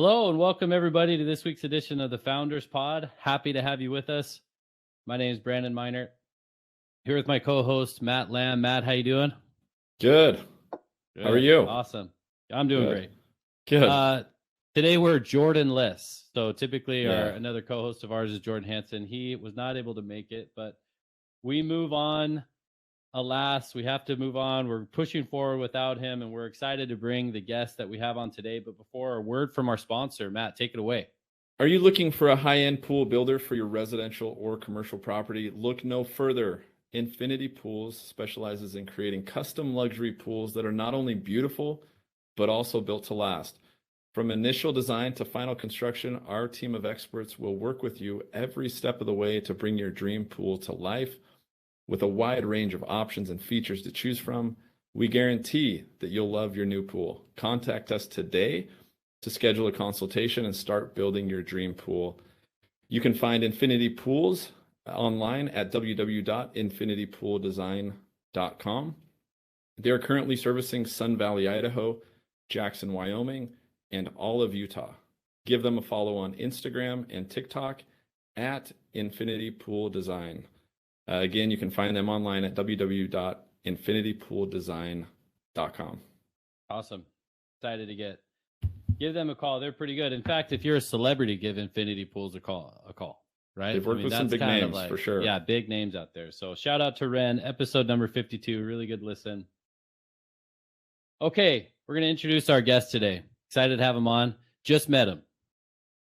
Hello and welcome everybody to this week's edition of the Founders Pod. Happy to have you with us. My name is Brandon Minert. Here with my co-host Matt Lamb. Matt, how you doing? Good. How are you? Awesome. I'm doing great. Good. Today we're Jordan-less. So typically another co-host of ours is Jordan Hansen. He was not able to make it, but we move on. Alas, we have to move on. We're pushing forward without him, and we're excited to bring the guest that we have on today. But before, a word from our sponsor. Matt, take it away. Are you looking for a high-end pool builder for your residential or commercial property? Look no further. Infinity Pools specializes in creating custom luxury pools that are not only beautiful, but also built to last. From initial design to final construction, our team of experts will work with you every step of the way to bring your dream pool to life. With a wide range of options and features to choose from, we guarantee that you'll love your new pool. Contact us today to schedule a consultation and start building your dream pool. You can find Infinity Pools online at www.infinitypooldesign.com. They are currently servicing Sun Valley, Idaho, Jackson, Wyoming, and all of Utah. Give them a follow on Instagram and TikTok at Infinity Pool Design. Again, you can find them online at www.infinitypooldesign.com. Awesome. Excited to give them a call. They're pretty good. In fact, if you're a celebrity, give Infinity Pools a call, right? They've worked with some big names for sure. Yeah, big names out there. So shout out to Ren, episode number 52. Really good listen. Okay, we're going to introduce our guest today. Excited to have him on. Just met him.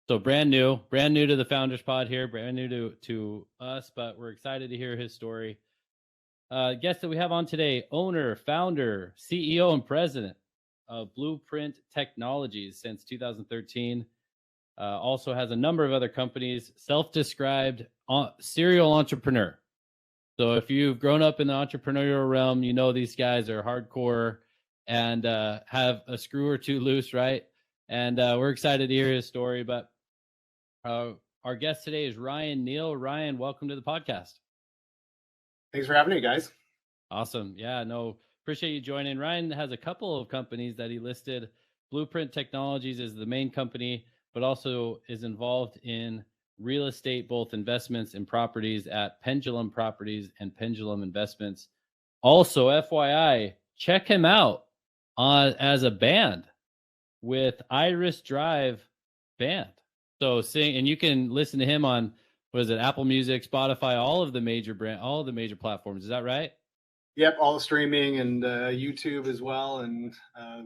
So brand new to the Founders Pod here, brand new to us, but we're excited to hear his story. Guest that we have on today, owner, founder, CEO, and president of Blueprint Technologies since 2013. Also has a number of other companies, self-described serial entrepreneur. So if you've grown up in the entrepreneurial realm, you know these guys are hardcore and have a screw or two loose, right? And we're excited to hear his story, but our guest today is Ryan Neal. Ryan, welcome to the podcast. Thanks for having me, guys. Awesome. Yeah, no, appreciate you joining. Ryan has a couple of companies that he listed. Blueprint Technologies is the main company, but also is involved in real estate, both investments and properties at Pendulum Properties and Pendulum Investments. Also, FYI, check him out as a band with Iris Drive Band. So sing, and you can listen to him on, Apple Music, Spotify, all of the major platforms. Is that right? Yep, all the streaming and YouTube as well, and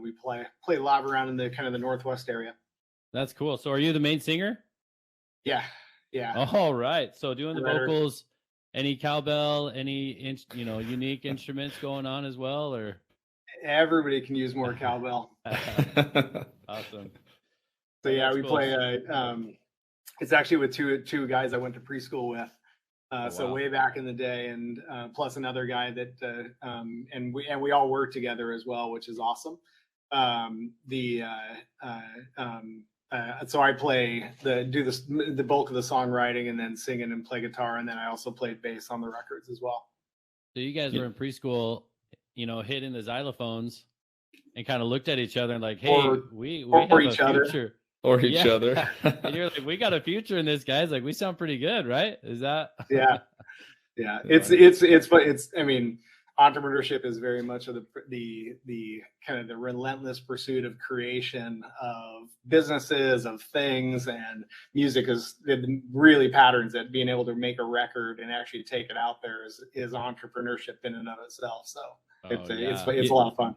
we play live around in the kind of the Northwest area. That's cool. So are you the main singer? Yeah. All right. So doing the vocals, any cowbell, any unique instruments going on as well, or? Everybody can use more cowbell. Awesome. So yeah, we play. It's actually with two guys I went to preschool with. So way back in the day, and plus another guy that, and we all work together as well, which is awesome. So I do the bulk of the songwriting and then singing and play guitar, and then I also played bass on the records as well. So you guys were in preschool, hitting the xylophones and kind of looked at each other and like, hey, we have a future. Or each other. And you're like, we got a future in this, guys. Like, we sound pretty good, right? Is that? Yeah. It's I mean, entrepreneurship is very much of the kind of the relentless pursuit of creation of businesses, of things, and music is really patterns at being able to make a record and actually take it out there is entrepreneurship in and of itself. So it's a lot of fun.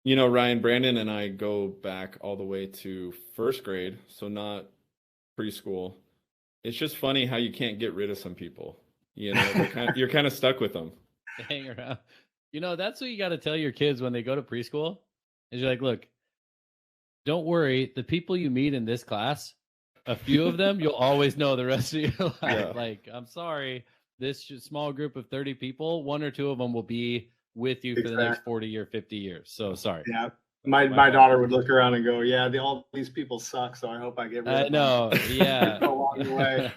Ryan, Brandon and I go back all the way to first grade, so not preschool. It's just funny how you can't get rid of some people. You're kind of stuck with them. Hang around. That's what you got to tell your kids when they go to preschool. Is you're like, look, don't worry. The people you meet in this class, a few of them, you'll always know the rest of your life. Yeah. Like, I'm sorry, this small group of 30 people, one or two of them will be with you for the next 40 or 50 years. So sorry. Yeah. My daughter would look around and go, yeah, all these people suck. So I hope I get rid of them. No. Yeah. Along the way.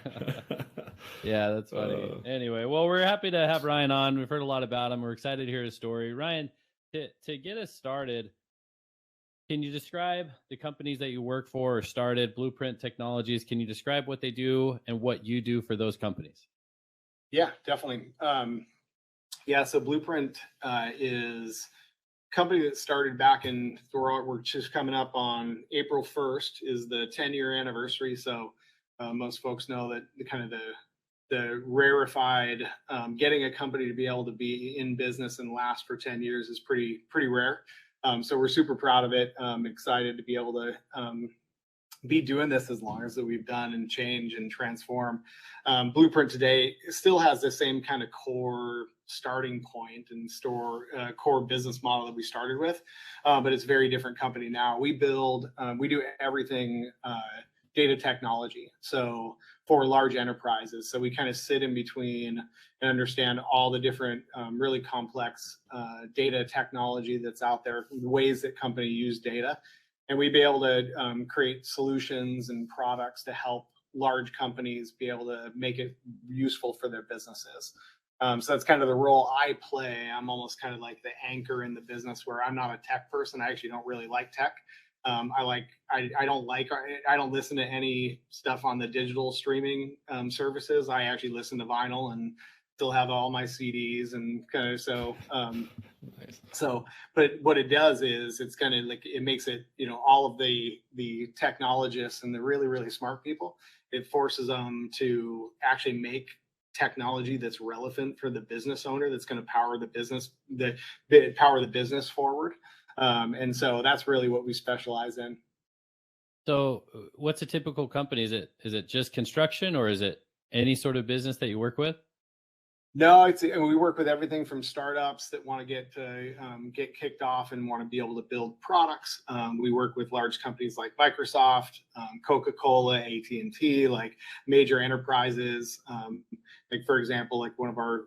Yeah, that's funny. Anyway, well, we're happy to have Ryan on. We've heard a lot about him. We're excited to hear his story. Ryan, to get us started, Can you describe the companies that you work for or started, Blueprint Technologies? Can you describe what they do and what you do for those companies? Yeah, definitely. Yeah, so Blueprint is a company that started back in, we're just coming up on April 1st is the 10-year anniversary. So most folks know that the rarefied, getting a company to be able to be in business and last for 10 years is pretty rare. So we're super proud of it. Excited to be able to be doing this as long as that we've done and change and transform. Blueprint today still has the same kind of core starting point and core business model that we started with, but it's a very different company now. We do everything data technology. So for large enterprises. So we kind of sit in between and understand all the different really complex data technology that's out there, ways that companies use data. And we'd be able to create solutions and products to help large companies be able to make it useful for their businesses. So that's kind of the role I play. I'm almost kind of like the anchor in the business where I'm not a tech person. I actually don't really like tech. I don't listen to any stuff on the digital streaming services. I actually listen to vinyl and still have all my CDs and kind of Nice. so, but what it does is it's kind of like, it makes it, all of the technologists and the really, really smart people, it forces them to actually make technology that's relevant for the business owner, that's going to power the business forward. And so that's really what we specialize in. So what's a typical company? Is it just construction, or is it any sort of business that you work with? No, we work with everything from startups that want to get kicked off and want to be able to build products. We work with large companies like Microsoft, Coca-Cola, AT&T, like major enterprises. Like for example, like one of our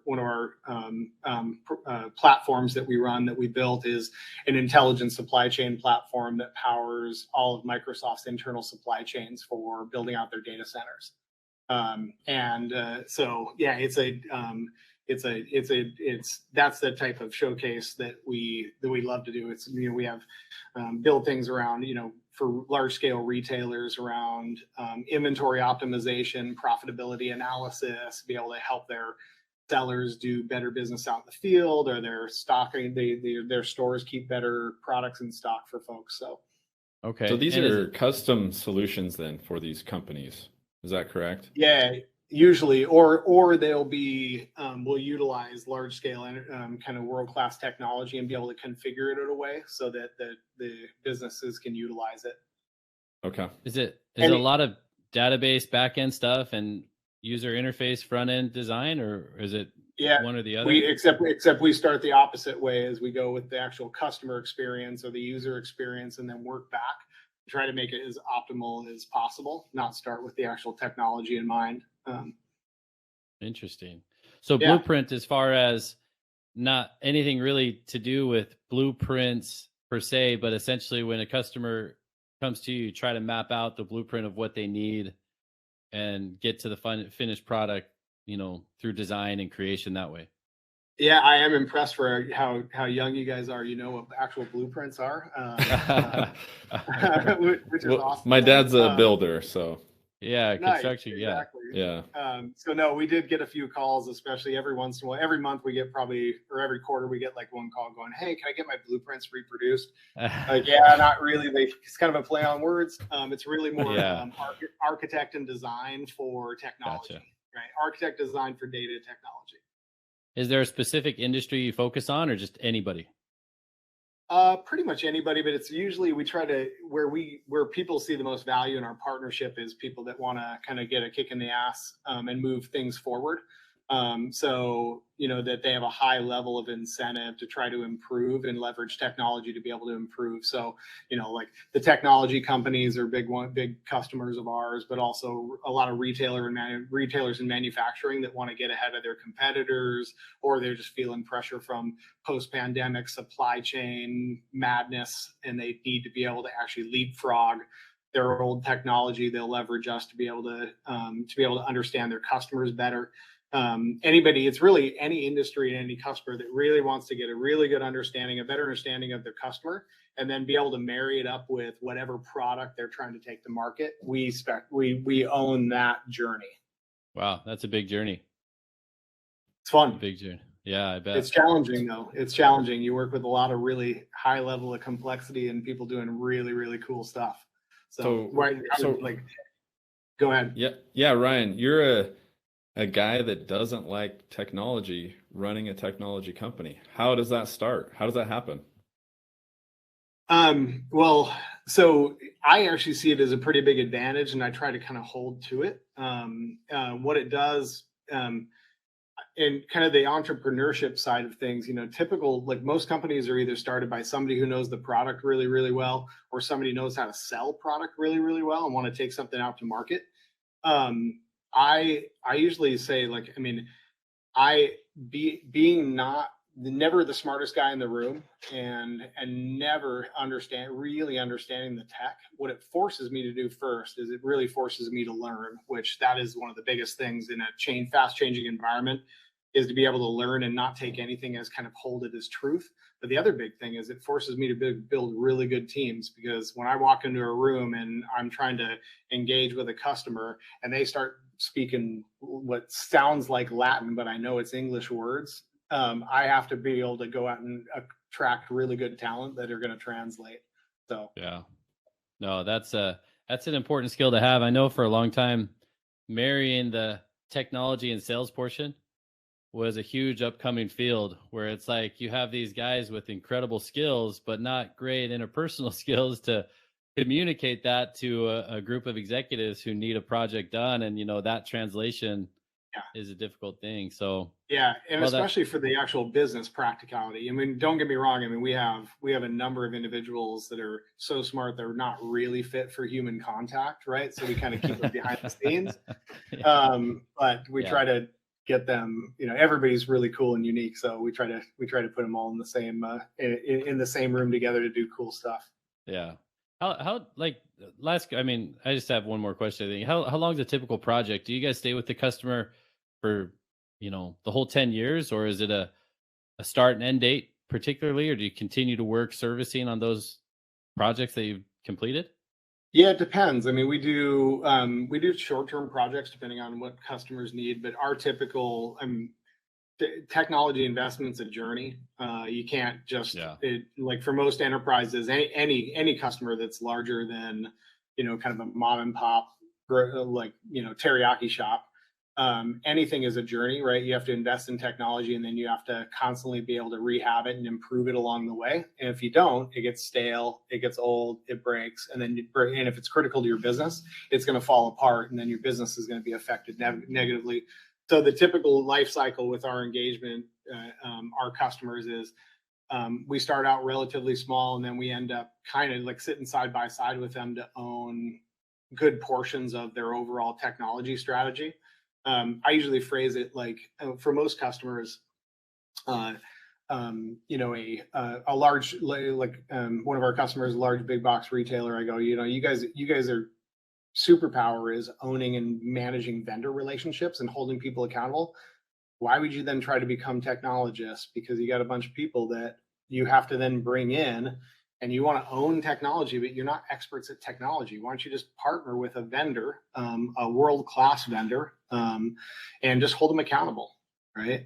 platforms that we run that we built is an intelligent supply chain platform that powers all of Microsoft's internal supply chains for building out their data centers. So yeah, that's the type of showcase that we love to do. It's, we have build things around, for large scale retailers around inventory optimization, profitability analysis, be able to help their sellers do better business out in the field, or their stocking, their stores keep better products in stock for folks. So, okay. So these are custom solutions then for these companies. Is that correct? Yeah, usually, or they'll be will utilize large scale and kind of world-class technology and be able to configure it in a way so that the businesses can utilize it. Okay. Is it a lot of database back-end stuff and user interface front-end design, or is it one or the other? Except we start the opposite way, as we go with the actual customer experience or the user experience and then work back. Try to make it as optimal as possible, not start with the actual technology in mind. Interesting. So yeah. Blueprint, as far as not anything really to do with blueprints per se, but essentially when a customer comes to you, you try to map out the blueprint of what they need and get to the finished product, through design and creation that way. Yeah, I am impressed for how young you guys are. You know what actual blueprints are, which is awesome. My dad's a builder, so yeah, construction. Nice, exactly. Yeah. So no, we did get a few calls, especially every once in a while. Every month we get or every quarter we get like one call going, "Hey, can I get my blueprints reproduced?" Like, yeah, not really. It's kind of a play on words. It's really more architect and design for technology, Gotcha. Right? Architect design for data technology. Is there a specific industry you focus on, or just anybody? Pretty much anybody, but it's usually we try to where people see the most value in our partnership is people that want to kind of get a kick in the ass and move things forward. So that they have a high level of incentive to try to improve and leverage technology to be able to improve. So like the technology companies are big customers of ours, but also a lot of retailers and manufacturing that want to get ahead of their competitors, or they're just feeling pressure from post-pandemic supply chain madness, and they need to be able to actually leapfrog their old technology. They'll leverage us to be able to understand their customers better. It's really any industry and any customer that really wants to get a better understanding of their customer and then be able to marry it up with whatever product they're trying to take to market. We own that journey. Wow, that's a big journey. It's fun. A big journey. Yeah, I bet. It's challenging though. It's challenging. You work with a lot of really high level of complexity and people doing really, really cool stuff. So go ahead. Yeah, Ryan, you're a guy that doesn't like technology running a technology company. How does that start? How does that happen? Well, so I actually see it as a pretty big advantage, and I try to kind of hold to it. What it does, in kind of the entrepreneurship side of things, typical, like most companies are either started by somebody who knows the product really, really well, or somebody knows how to sell product really, really well and want to take something out to market. I usually say, like, I mean, being never the smartest guy in the room and never really understanding the tech, what it forces me to do first is it really forces me to learn, which that is one of the biggest things in a fast changing environment, is to be able to learn and not take anything as kind of hold it as truth. But the other big thing is it forces me to build really good teams, because when I walk into a room and I'm trying to engage with a customer and they start speaking what sounds like Latin, but I know it's English words, I have to be able to go out and attract really good talent that are going to translate. So yeah, no, that's an important skill to have. I know for a long time, marrying the technology and sales portion was a huge upcoming field, where it's like you have these guys with incredible skills, but not great interpersonal skills to communicate that to a group of executives who need a project done. And, that translation is a difficult thing. So, yeah. And especially for the actual business practicality. I mean, don't get me wrong. I mean, we have a number of individuals that are so smart, they're not really fit for human contact. Right. So we kind of keep them behind the scenes. But we try to get them, everybody's really cool and unique. So we try to put them all in the same, in the same room together to do cool stuff. Yeah. How I mean, I just have one more question. I think, how long is a typical project? Do you guys stay with the customer for, the whole 10 years, or is it a start and end date particularly, or do you continue to work servicing on those projects that you've completed? Yeah, it depends. I mean, we do short-term projects depending on what customers need, but our typical technology investment's a journey. You can't just like for most enterprises, any customer that's larger than kind of a mom and pop like teriyaki shop. Anything is a journey, right? You have to invest in technology, and then you have to constantly be able to rehab it and improve it along the way. And if you don't, it gets stale, it gets old, it breaks. And if it's critical to your business, it's going to fall apart, and then your business is going to be affected negatively. So the typical life cycle with our engagement, our customers is, we start out relatively small, and then we end up kind of like sitting side by side with them to own good portions of their overall technology strategy. I usually phrase it like, for most customers, a large, like one of our customers, a large big box retailer, I go, you guys are superpower is owning and managing vendor relationships and holding people accountable. Why would you then try to become technologists? Because you got a bunch of people that you have to then bring in, and you want to own technology, but you're not experts at technology. Why don't you just partner with a vendor, a world-class vendor, and just hold them accountable, right?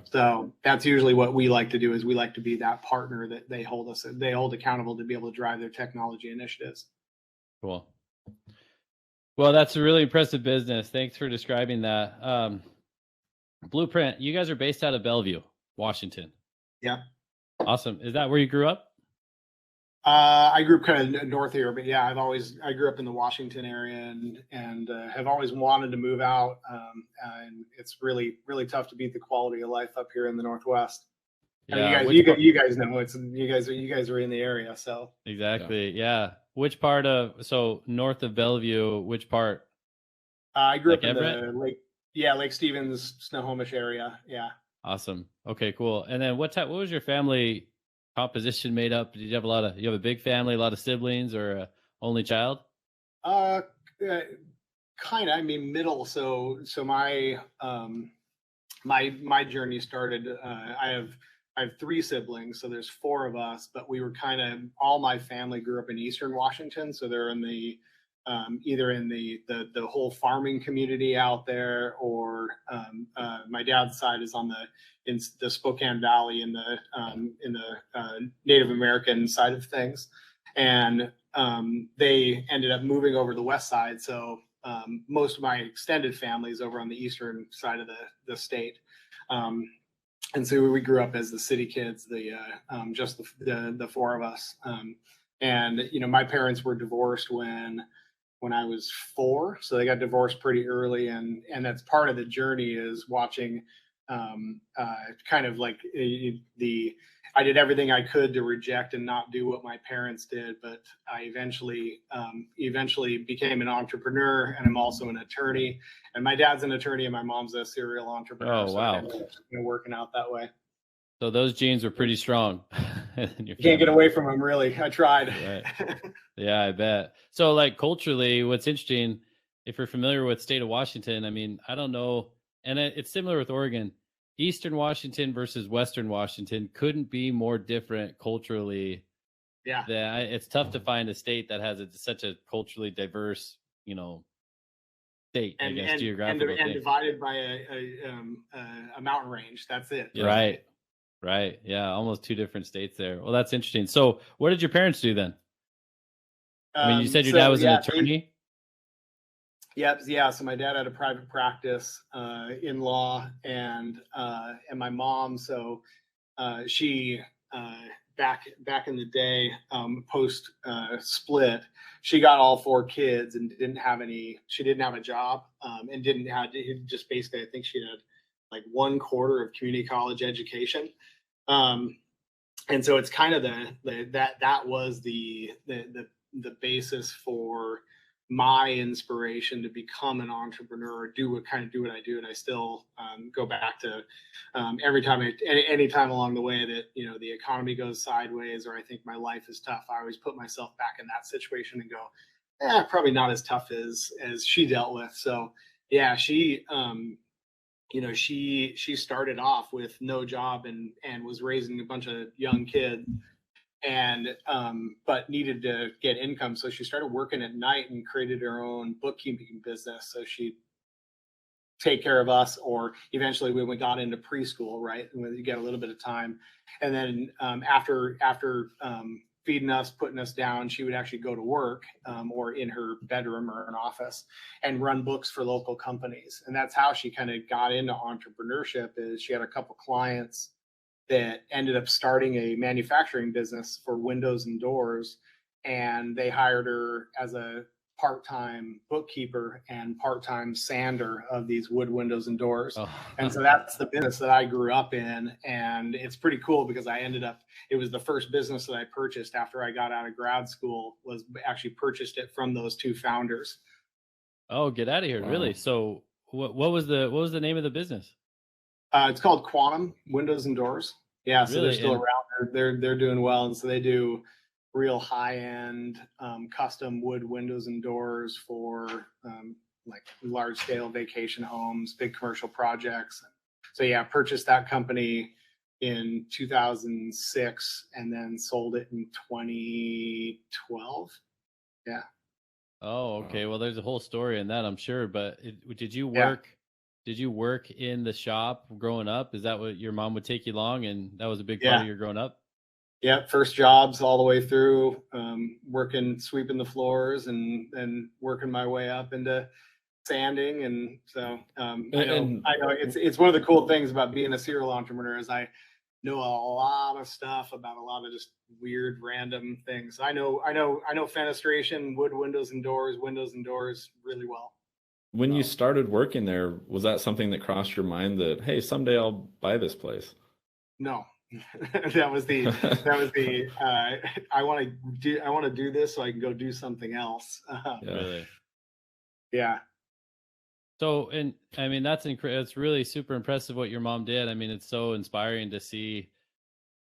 So that's usually what we like to do, is we like to be that partner that they hold accountable to be able to drive their technology initiatives. Cool. Well, that's a really impressive business. Thanks for describing that. Blueprint, you guys are based out of Bellevue, Washington. Yeah. Awesome. Is that where you grew up? I grew up kind of north here, but yeah, I grew up in the Washington area and have always wanted to move out. And it's really, really tough to beat the quality of life up here in the Northwest. Yeah, you guys know you guys are in the area, so exactly. Yeah. Which part so north of Bellevue? Which part? I grew up in the Lake Stevens, Snohomish area. Yeah. Awesome. Okay, cool. And then what was your family composition made up? Did you have you have a big family, a lot of siblings, or a only child? Kind of. I mean, middle. So my my journey started. I I have 3 siblings, so there's 4 of us, but we were kind of, all my family grew up in Eastern Washington, so they're in the either in the whole farming community out there, or my dad's side is in the Spokane Valley in the Native American side of things, and they ended up moving over to the west side. So most of my extended family is over on the eastern side of the state. And so we grew up as the city kids, just the 4 of us. And my parents were divorced when I was 4, so they got divorced pretty early, and that's part of the journey, is watching kind of like I did everything I could to reject and not do what my parents did, but I eventually became an entrepreneur, and I'm also an attorney. And my dad's an attorney, and my mom's a serial entrepreneur. Oh, wow! So working out that way. So those genes were pretty strong. You can't get away from them, really. I tried. Right. Yeah, I bet. So, like, culturally, what's interesting, if you're familiar with state of Washington, I mean, I don't know, and it's similar with Oregon. Eastern Washington versus Western Washington couldn't be more different culturally. Yeah, it's tough to find a state that has such a culturally diverse, state, and, I guess, and, geographical and divided by a mountain range. That's it. Yeah. Right. Yeah, almost 2 different states there. Well, that's interesting. So, what did your parents do then? I mean, you said your dad was an attorney. Yep. Yeah. So my dad had a private practice in law, and my mom. So she back in the day, post split, she got all 4 kids and didn't have She didn't have a job, and didn't have just basically. I think she had like 1/4 of community college education. And so it's kind of that was the basis for my inspiration to become an entrepreneur, do what I do. And I still go back to anytime along the way that, the economy goes sideways, or I think my life is tough, I always put myself back in that situation and go, probably not as tough as she dealt with. So yeah, she started off with no job and was raising a bunch of young kids, and but needed to get income. So she started working at night and created her own bookkeeping business. So she'd take care of us, or eventually when we got into preschool, right, when you get a little bit of time. And then after feeding us, putting us down, she would actually go to work, or in her bedroom or an office, and run books for local companies. And that's how she kind of got into entrepreneurship. Is she had a couple clients that ended up starting a manufacturing business for windows and doors, and they hired her as a part-time bookkeeper and part-time sander of these wood windows and doors. Oh. And so that's the business that I grew up in. And it's pretty cool because it was the first business that I purchased after I got out of grad school, was actually purchased it from those 2 founders. Oh, get out of here. Wow. Really? So what was the name of the business? It's called Quantum Windows and Doors. Yeah. So really? They're still around. They're doing well. And so they do real high-end custom wood windows and doors for like large-scale vacation homes, big commercial projects. So yeah, purchased that company in 2006 and then sold it in 2012. Yeah. Oh, okay. Well, there's a whole story in that, I'm sure. But did you work? Yeah. Did you work in the shop growing up? Is that what your mom would take you along, and that was a big part of your growing up? Yeah, first jobs all the way through, sweeping the floors, and working my way up into sanding. And so I know it's one of the cool things about being a serial entrepreneur is I know a lot of stuff about a lot of just weird, random things. I know fenestration, wood windows and doors really well. When you started working there, was that something that crossed your mind that, hey, someday I'll buy this place? No. that was the I want to do this so I can go do something else. Really? Yeah. So, and I mean, it's really super impressive what your mom did. I mean, it's so inspiring to see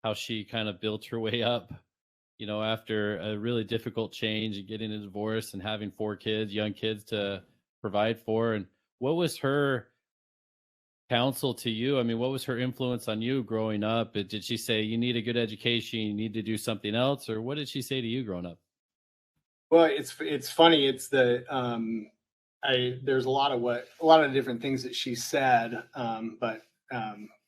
how she kind of built her way up, after a really difficult change and getting a divorce and having 4 kids, young kids to provide for. And what was her counsel to you? I mean, what was her influence on you growing up? Did she say you need a good education, you need to do something else, or what did she say to you growing up? Well, it's funny. It's the I there's a lot of different things that she said, but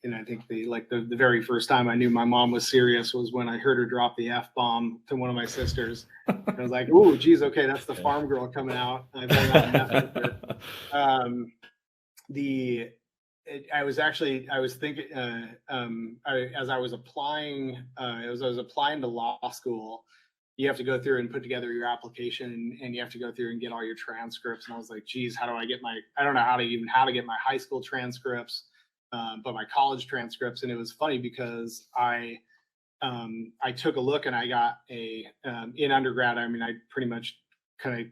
and I think the very first time I knew my mom was serious was when I heard her drop the F bomb to one of my sisters. I was like, "Ooh, geez, okay, that's the farm girl coming out. I better not mess with her." Um, the I was thinking as I was applying as I was applying to law school, you have to go through and put together your application, and you have to go through and get all your transcripts. And I was like, geez, how do I get I don't know how to get my high school transcripts, but my college transcripts. And it was funny because I took a look and I got in undergrad. I mean, I pretty much kind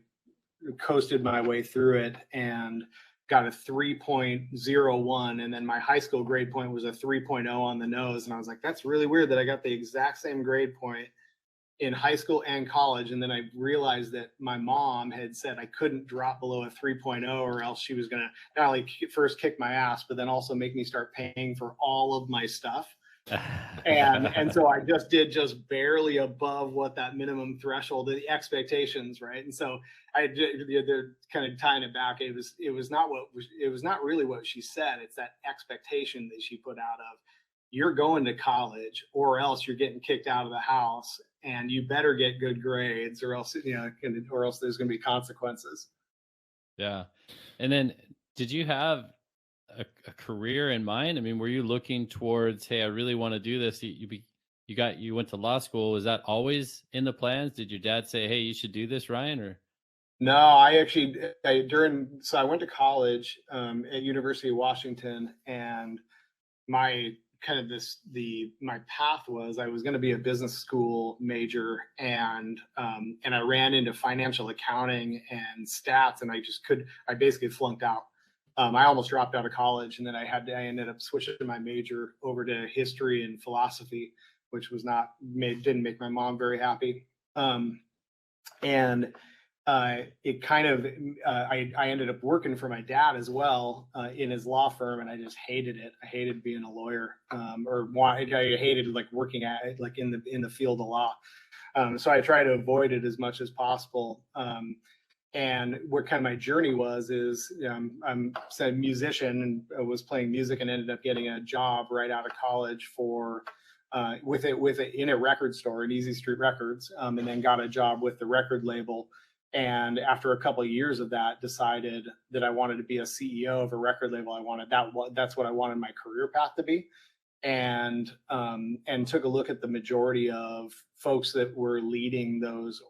of coasted my way through it and got a 3.01, and then my high school grade point was a 3.0 on the nose. And I was like, that's really weird that I got the exact same grade point in high school and college. And then I realized that my mom had said I couldn't drop below a 3.0 or else she was going to not only first kick my ass, but then also make me start paying for all of my stuff. And so I just barely above what that minimum threshold, the expectations, right? And so they're kind of tying it back. It was not really what she said. It's that expectation that she put out of, you're going to college or else you're getting kicked out of the house, and you better get good grades or else or else there's going to be consequences. Yeah. And then did you have a career in mind? I mean, were you looking towards, hey, I really want to do this? You went to law school. Was that always in the plans? Did your dad say, hey, you should do this, Ryan? Or No, I actually I went to college at University of Washington, and my my path was I was going to be a business school major, and I ran into financial accounting and stats, and I basically flunked out. I almost dropped out of college, and then I ended up switching my major over to history and philosophy, which didn't make my mom very happy. And it kind of I ended up working for my dad as well in his law firm, and I just hated it. I hated being a lawyer, I hated working in the field of law. So I try to avoid it as much as possible. And what kind of my journey is I'm a musician, and I was playing music and ended up getting a job right out of college in a record store at Easy Street Records, and then got a job with the record label. And after a couple of years of that, decided that I wanted to be a CEO of a record label. That's what I wanted my career path to be. And took a look at the majority of folks that were leading those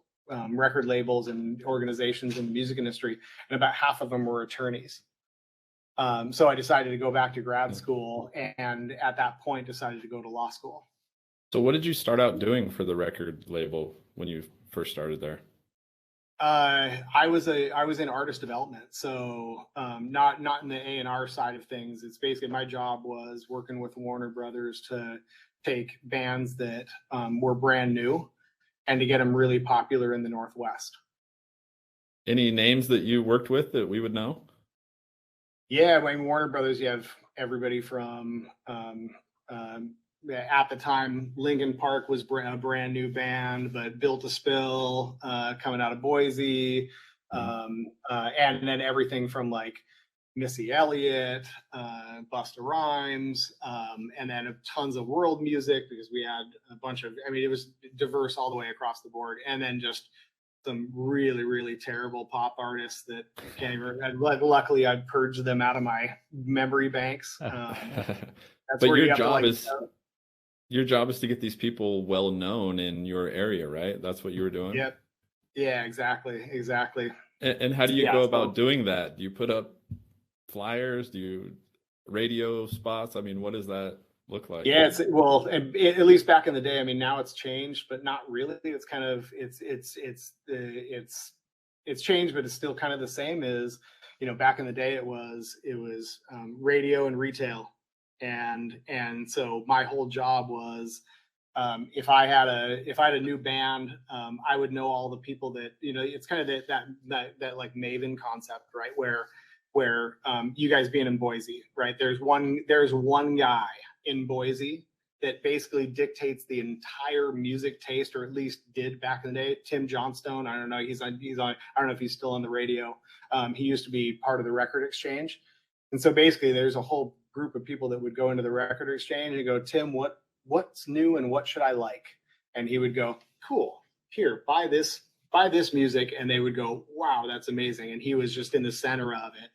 record labels and organizations in the music industry, and about half of them were attorneys. So I decided to go back to grad school, and at that point decided to go to law school. So what did you start out doing for the record label when you first started there? I was in artist development, so not in the A&R side of things. It's basically my job was working with Warner Brothers to take bands that were brand new and to get them really popular in the Northwest. Any names that you worked with that we would know? Yeah, I mean, Warner Brothers, you have everybody from at the time, Linkin Park was a brand new band, but Built to Spill coming out of Boise, and then everything from like Missy Elliott, Busta Rhymes, and then tons of world music, because we had a bunch of, I mean, it was diverse all the way across the board, and then just some really, really terrible pop artists that I can't even. Luckily, I'd purged them out of my memory banks. But your job is to get these people well known in your area, right? That's what you were doing. Yep. Yeah, exactly. And how do you go about doing that? Do you put up flyers? Do you radio spots? I mean, what does that look like? Yeah, at least back in the day. I mean, now it's changed, but not really. It's kind of it's changed, but it's still kind of the same as, back in the day. It was radio and retail, and so my whole job was, if I had a new band, I would know all the people that, it's kind of that like Maven concept, right? Where where you guys being in Boise, right? There's one guy in Boise that basically dictates the entire music taste, or at least did back in the day. Tim Johnstone, I don't know, he's on. I don't know if he's still on the radio. He used to be part of the Record Exchange, and so basically, there's a whole group of people that would go into the Record Exchange and go, Tim, what's new and what should I like? And he would go, cool, here, buy this music, and they would go, wow, that's amazing. And he was just in the center of it.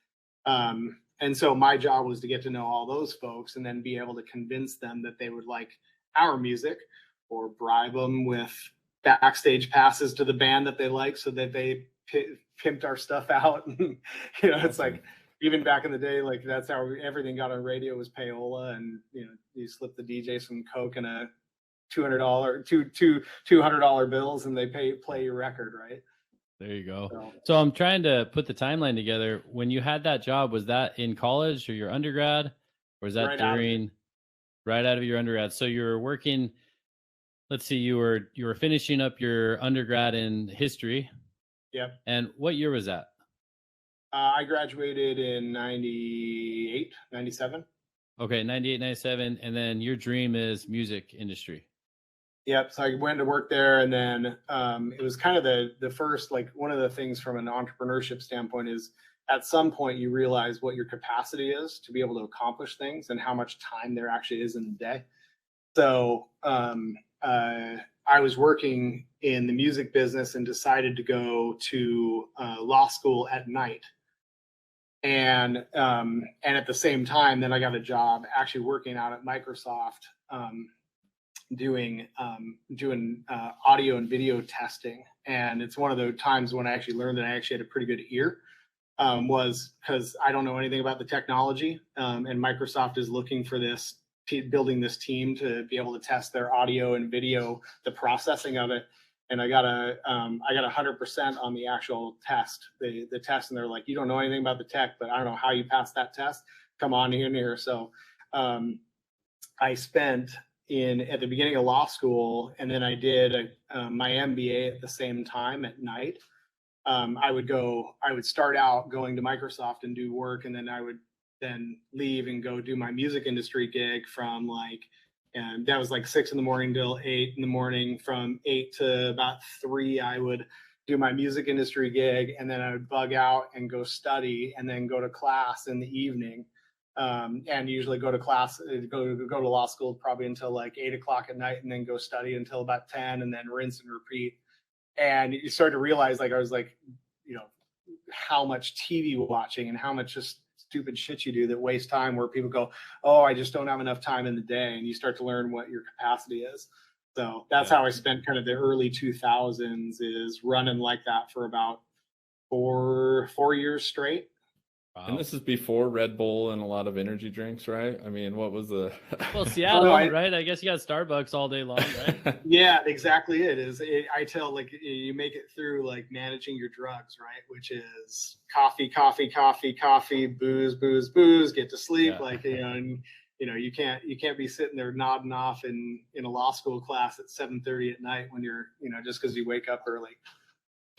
And so my job was to get to know all those folks and then be able to convince them that they would like our music, or bribe them with backstage passes to the band that they like so that they pimped our stuff out. It's like, even back in the day, like that's how everything got on radio, was payola, and you slip the DJ some coke and a $200 bills, and they play your record, right? There you go. So I'm trying to put the timeline together. When you had that job, was that in college or your undergrad, or was that right out of your undergrad? So you were working. Let's see, you were finishing up your undergrad in history. Yep. And what year was that? I graduated in 98, 97. Okay, 98, 97. And then your dream is music industry. Yep. So I went to work there, and then it was kind of the first, like, one of the things from an entrepreneurship standpoint is at some point you realize what your capacity is to be able to accomplish things and how much time there actually is in the day. So I was working in the music business and decided to go to law school at night. And at the same time, then I got a job actually working out at Microsoft, doing audio and video testing. And it's one of the times when I actually learned that I actually had a pretty good ear, was because I don't know anything about the technology, and Microsoft is looking for building this team to be able to test their audio and video, the processing of it. And I got 100% on the actual test, the test. And they're like, you don't know anything about the tech, but I don't know how you passed that test. Come on in here. So I spent at the beginning of law school, and then I did my MBA at the same time at night. I would start out going to Microsoft and do work, and then I would then leave and go do my music industry gig from and that was like 6 a.m. till 8 a.m. From 8 to about 3, I would do my music industry gig, and then I would bug out and go study, and then go to class in the evening. And usually go to class, go to law school probably until like 8 o'clock at night, and then go study until about 10, and then rinse and repeat. And you start to realize, like, I was like, how much TV watching and how much just stupid shit you do that wastes time, where people go, oh, I just don't have enough time in the day. And you start to learn what your capacity is. So that's how I spent kind of the early 2000s, is running like that for about four years straight. Wow. And this is before Red Bull and a lot of energy drinks, right? I mean, what was the... Well, Seattle, right? I guess you got Starbucks all day long, right? Yeah, exactly. I tell, like, you make it through like managing your drugs, right? Which is coffee, booze, get to sleep. Yeah. Like, and you can't be sitting there nodding off in a law school class at 7:30 at night when you're, just because you wake up early.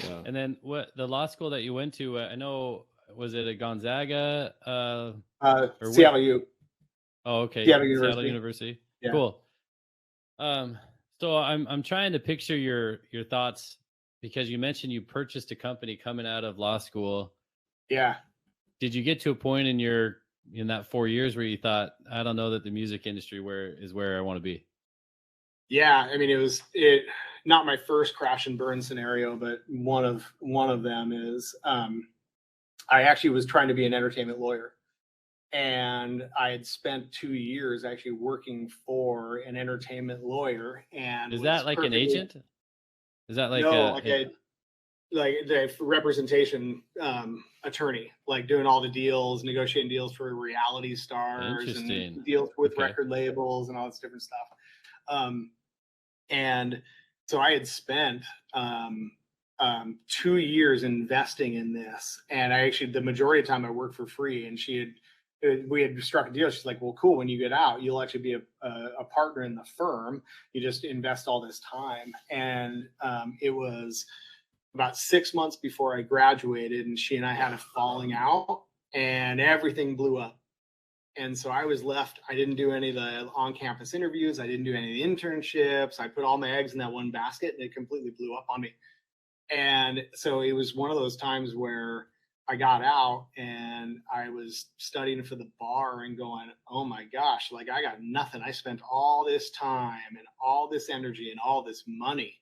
Yeah. And then what, the law school that you went to, I know, was it a Gonzaga? Seattle U. Oh, okay. Seattle University. Yeah. Cool. So I'm trying to picture your thoughts, because you mentioned you purchased a company coming out of law school. Yeah. Did you get to a point in that 4 years where you thought, I don't know that the music industry is where I want to be? Yeah. I mean, it was not my first crash and burn scenario, but one of them is, I actually was trying to be an entertainment lawyer, and I had spent 2 years actually working for an entertainment lawyer. And is that like an agent? Is that like like the representation attorney, like doing all the deals, negotiating deals for reality stars and deals with record labels and all this different stuff. And so I had spent 2 years investing in this, and the majority of the time I worked for free. And we had struck a deal. She's like, well, cool, when you get out, you'll actually be a partner in the firm. You just invest all this time. And it was about 6 months before I graduated, and she and I had a falling out. and everything blew up. And so I was left. I didn't do any of the on-campus interviews. I didn't do any of the internships. I put all my eggs in that one basket, and it completely blew up on me. And so it was one of those times where I got out and I was studying for the bar and going, oh my gosh, like I got nothing. I spent all this time and all this energy and all this money,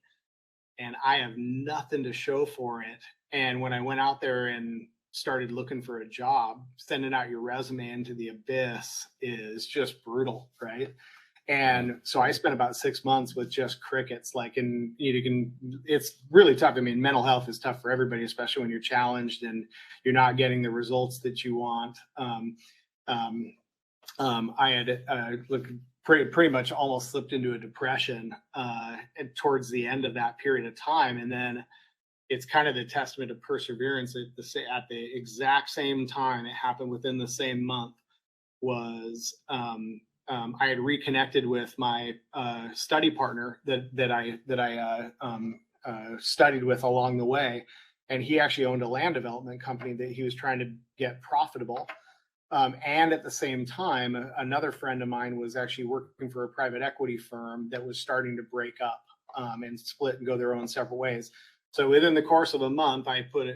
and I have nothing to show for it. And when I went out there and started looking for a job, sending out your resume into the abyss is just brutal, right? And so I spent about 6 months with just crickets. Like, and it's really tough. I mean, mental health is tough for everybody, especially when you're challenged and you're not getting the results that you want. I had pretty much almost slipped into a depression towards the end of that period of time. And then it's kind of the testament of perseverance at the exact same time. It happened within the same month. Was I had reconnected with my study partner that I studied with along the way, and he actually owned a land development company that he was trying to get profitable. And at the same time, another friend of mine was actually working for a private equity firm that was starting to break up and split and go their own separate ways. So within the course of a month, I put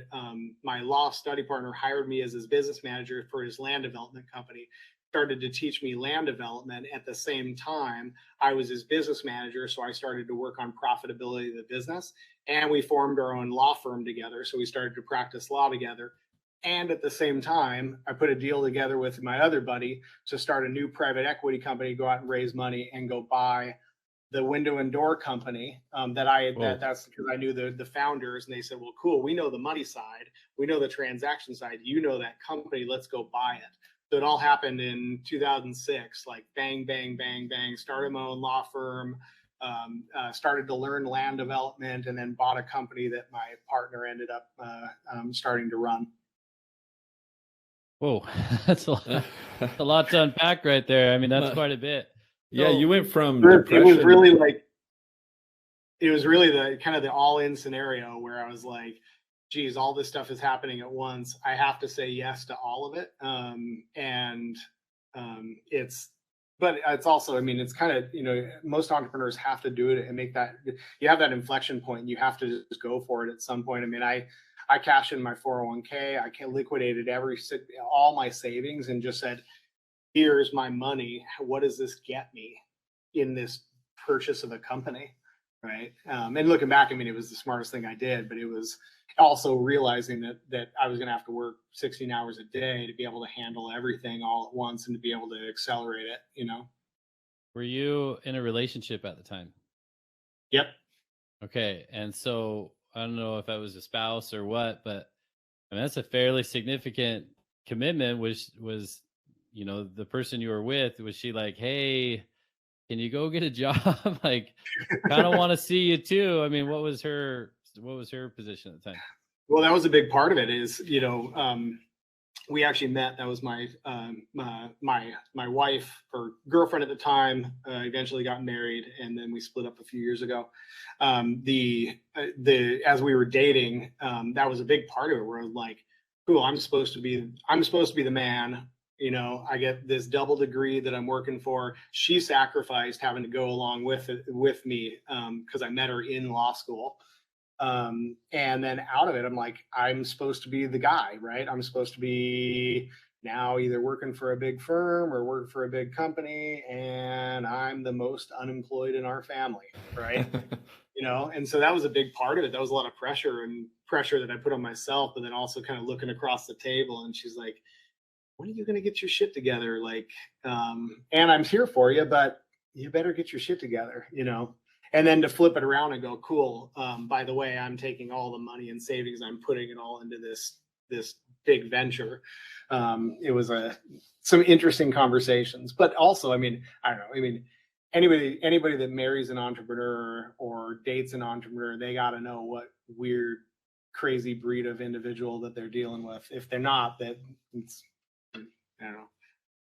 my law study partner hired me as his business manager for his land development company, started to teach me land development. At the same time, I was his business manager, so I started to work on profitability of the business, and we formed our own law firm together. So we started to practice law together. And at the same time, I put a deal together with my other buddy to start a new private equity company, go out and raise money and go buy the window and door company that's because I knew the founders, and they said, well, cool, we know the money side, we know the transaction side, you know that company, let's go buy it. So it all happened in 2006, like bang, bang, bang, bang, started my own law firm, started to learn land development, and then bought a company that my partner ended up starting to run. Whoa, that's a lot to unpack right there. I mean, that's quite a bit. Yeah, you went from depression. It was really the kind of the all-in scenario where I was like, geez, all this stuff is happening at once. I have to say yes to all of it. But it's also, I mean, it's kind of, most entrepreneurs have to do it and make that, you have that inflection point. You have to just go for it at some point. I mean, I cashed in my 401k. I liquidated all my savings and just said, here's my money. What does this get me in this purchase of a company? Right. And looking back, I mean, it was the smartest thing I did, but it was also realizing that I was going to have to work 16 hours a day to be able to handle everything all at once and to be able to accelerate it, Were you in a relationship at the time? Yep. Okay. And so I don't know if that was a spouse or what, but I mean, that's a fairly significant commitment. Was the person you were with, was she like, hey, can you go get a job? Like, kind of want to see you too. I mean, what was her position at the time? Well, that was a big part of it is, we actually met. That was my wife or girlfriend at the time, eventually got married, and then we split up a few years ago. As we were dating, that was a big part of it, where I was like, cool, I'm supposed to be the man. I get this double degree that I'm working for. She sacrificed having to go along with me because I met her in law school. And then out of it, I'm like, I'm supposed to be the guy, right? I'm supposed to be now either working for a big firm or working for a big company, and I'm the most unemployed in our family, right? And so that was a big part of it. That was a lot of pressure that I put on myself, but then also kind of looking across the table, and she's like, when are you going to get your shit together? Like, and I'm here for you, but you better get your shit together, and then to flip it around and go, cool. By the way, I'm taking all the money and savings, I'm putting it all into this big venture. It was some interesting conversations, but also, I mean, I don't know. I mean, anybody that marries an entrepreneur or dates an entrepreneur, they got to know what weird, crazy breed of individual that they're dealing with. If they're not, that it's, I don't know.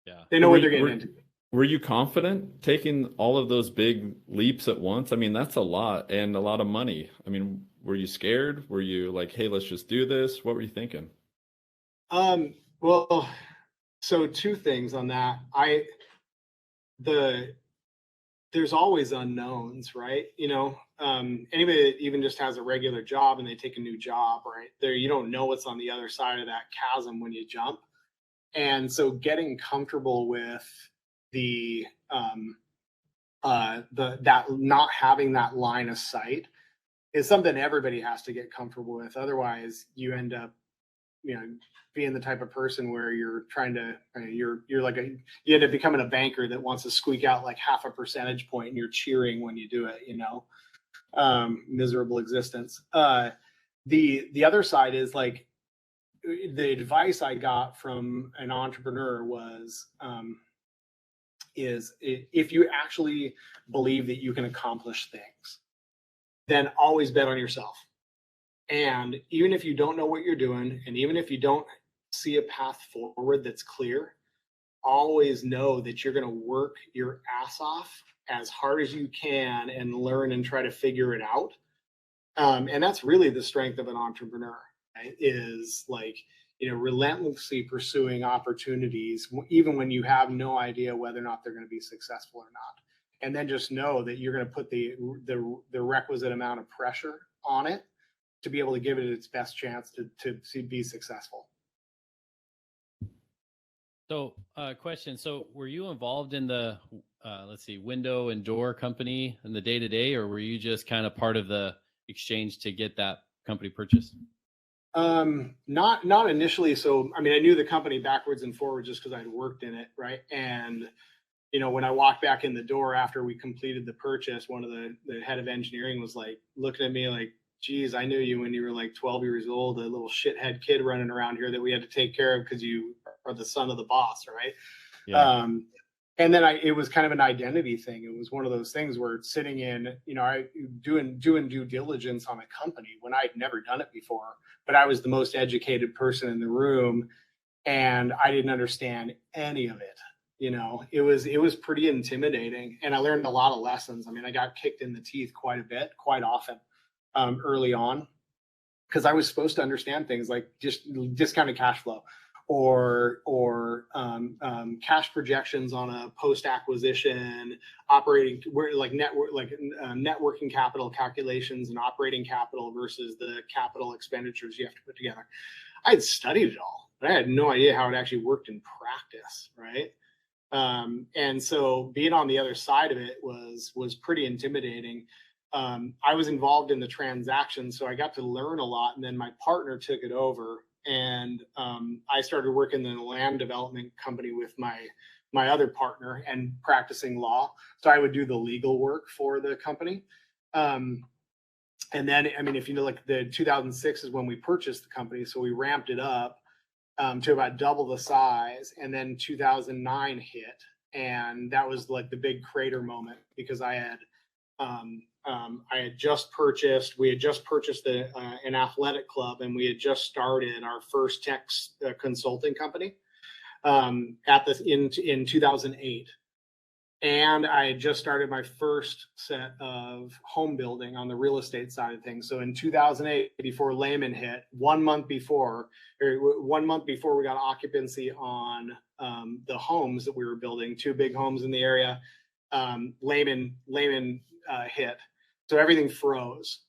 Yeah. They know what they're getting into. Were you confident taking all of those big leaps at once? I mean, that's a lot and a lot of money. I mean, were you scared? Were you like, hey, let's just do this? What were you thinking? Well, Well, so two things on that. There's always unknowns, right? Anybody that even just has a regular job and they take a new job, right? You don't know what's on the other side of that chasm when you jump. And so getting comfortable with the that not having that line of sight is something everybody has to get comfortable with. Otherwise, you end up, being the type of person where you're trying to, you end up becoming a banker that wants to squeak out like half a percentage point, and you're cheering when you do it. Miserable existence. The other side is like, the advice I got from an entrepreneur was, if you actually believe that you can accomplish things, then always bet on yourself. And even if you don't know what you're doing, and even if you don't see a path forward that's clear, always know that you're going to work your ass off as hard as you can and learn and try to figure it out. And that's really the strength of an entrepreneur, right? Is like, relentlessly pursuing opportunities, even when you have no idea whether or not they're going to be successful or not. And then just know that you're going to put the requisite amount of pressure on it to be able to give it its best chance to be successful. So, question. So, were you involved in the, window and door company in the day-to-day, or were you just kind of part of the exchange to get that company purchased? Not initially. So, I knew the company backwards and forwards just because I'd worked in it. Right. And, when I walked back in the door after we completed the purchase, one of the head of engineering was like looking at me like, geez, I knew you when you were like 12 years old, a little shithead kid running around here that we had to take care of because you are the son of the boss. Right. Yeah. And then it was kind of an identity thing. It was one of those things where sitting in, I doing due diligence on a company when I'd never done it before, but I was the most educated person in the room and I didn't understand any of it. It was pretty intimidating, and I learned a lot of lessons. I got kicked in the teeth quite a bit, quite often, early on, because I was supposed to understand things like just discounted cash flow or cash projections on a post-acquisition operating, net working capital calculations and operating capital versus the capital expenditures you have to put together. I had studied it all, but I had no idea how it actually worked in practice, right? And so being on the other side of it was pretty intimidating. I was involved in the transaction, so I got to learn a lot, and then my partner took it over. And I started working in the land development company with my other partner and practicing law. So I would do the legal work for the company. And then, if like the 2006 is when we purchased the company. So we ramped it up to about double the size. And then 2009 hit. And that was like the big crater moment because we had just purchased an athletic club, and we had just started our first tech consulting company in 2008. And I had just started my first set of home building on the real estate side of things. So in 2008, before Lehman hit, 1 month before we got occupancy on the homes that we were building, 2 big homes in the area, Lehman hit. So everything froze.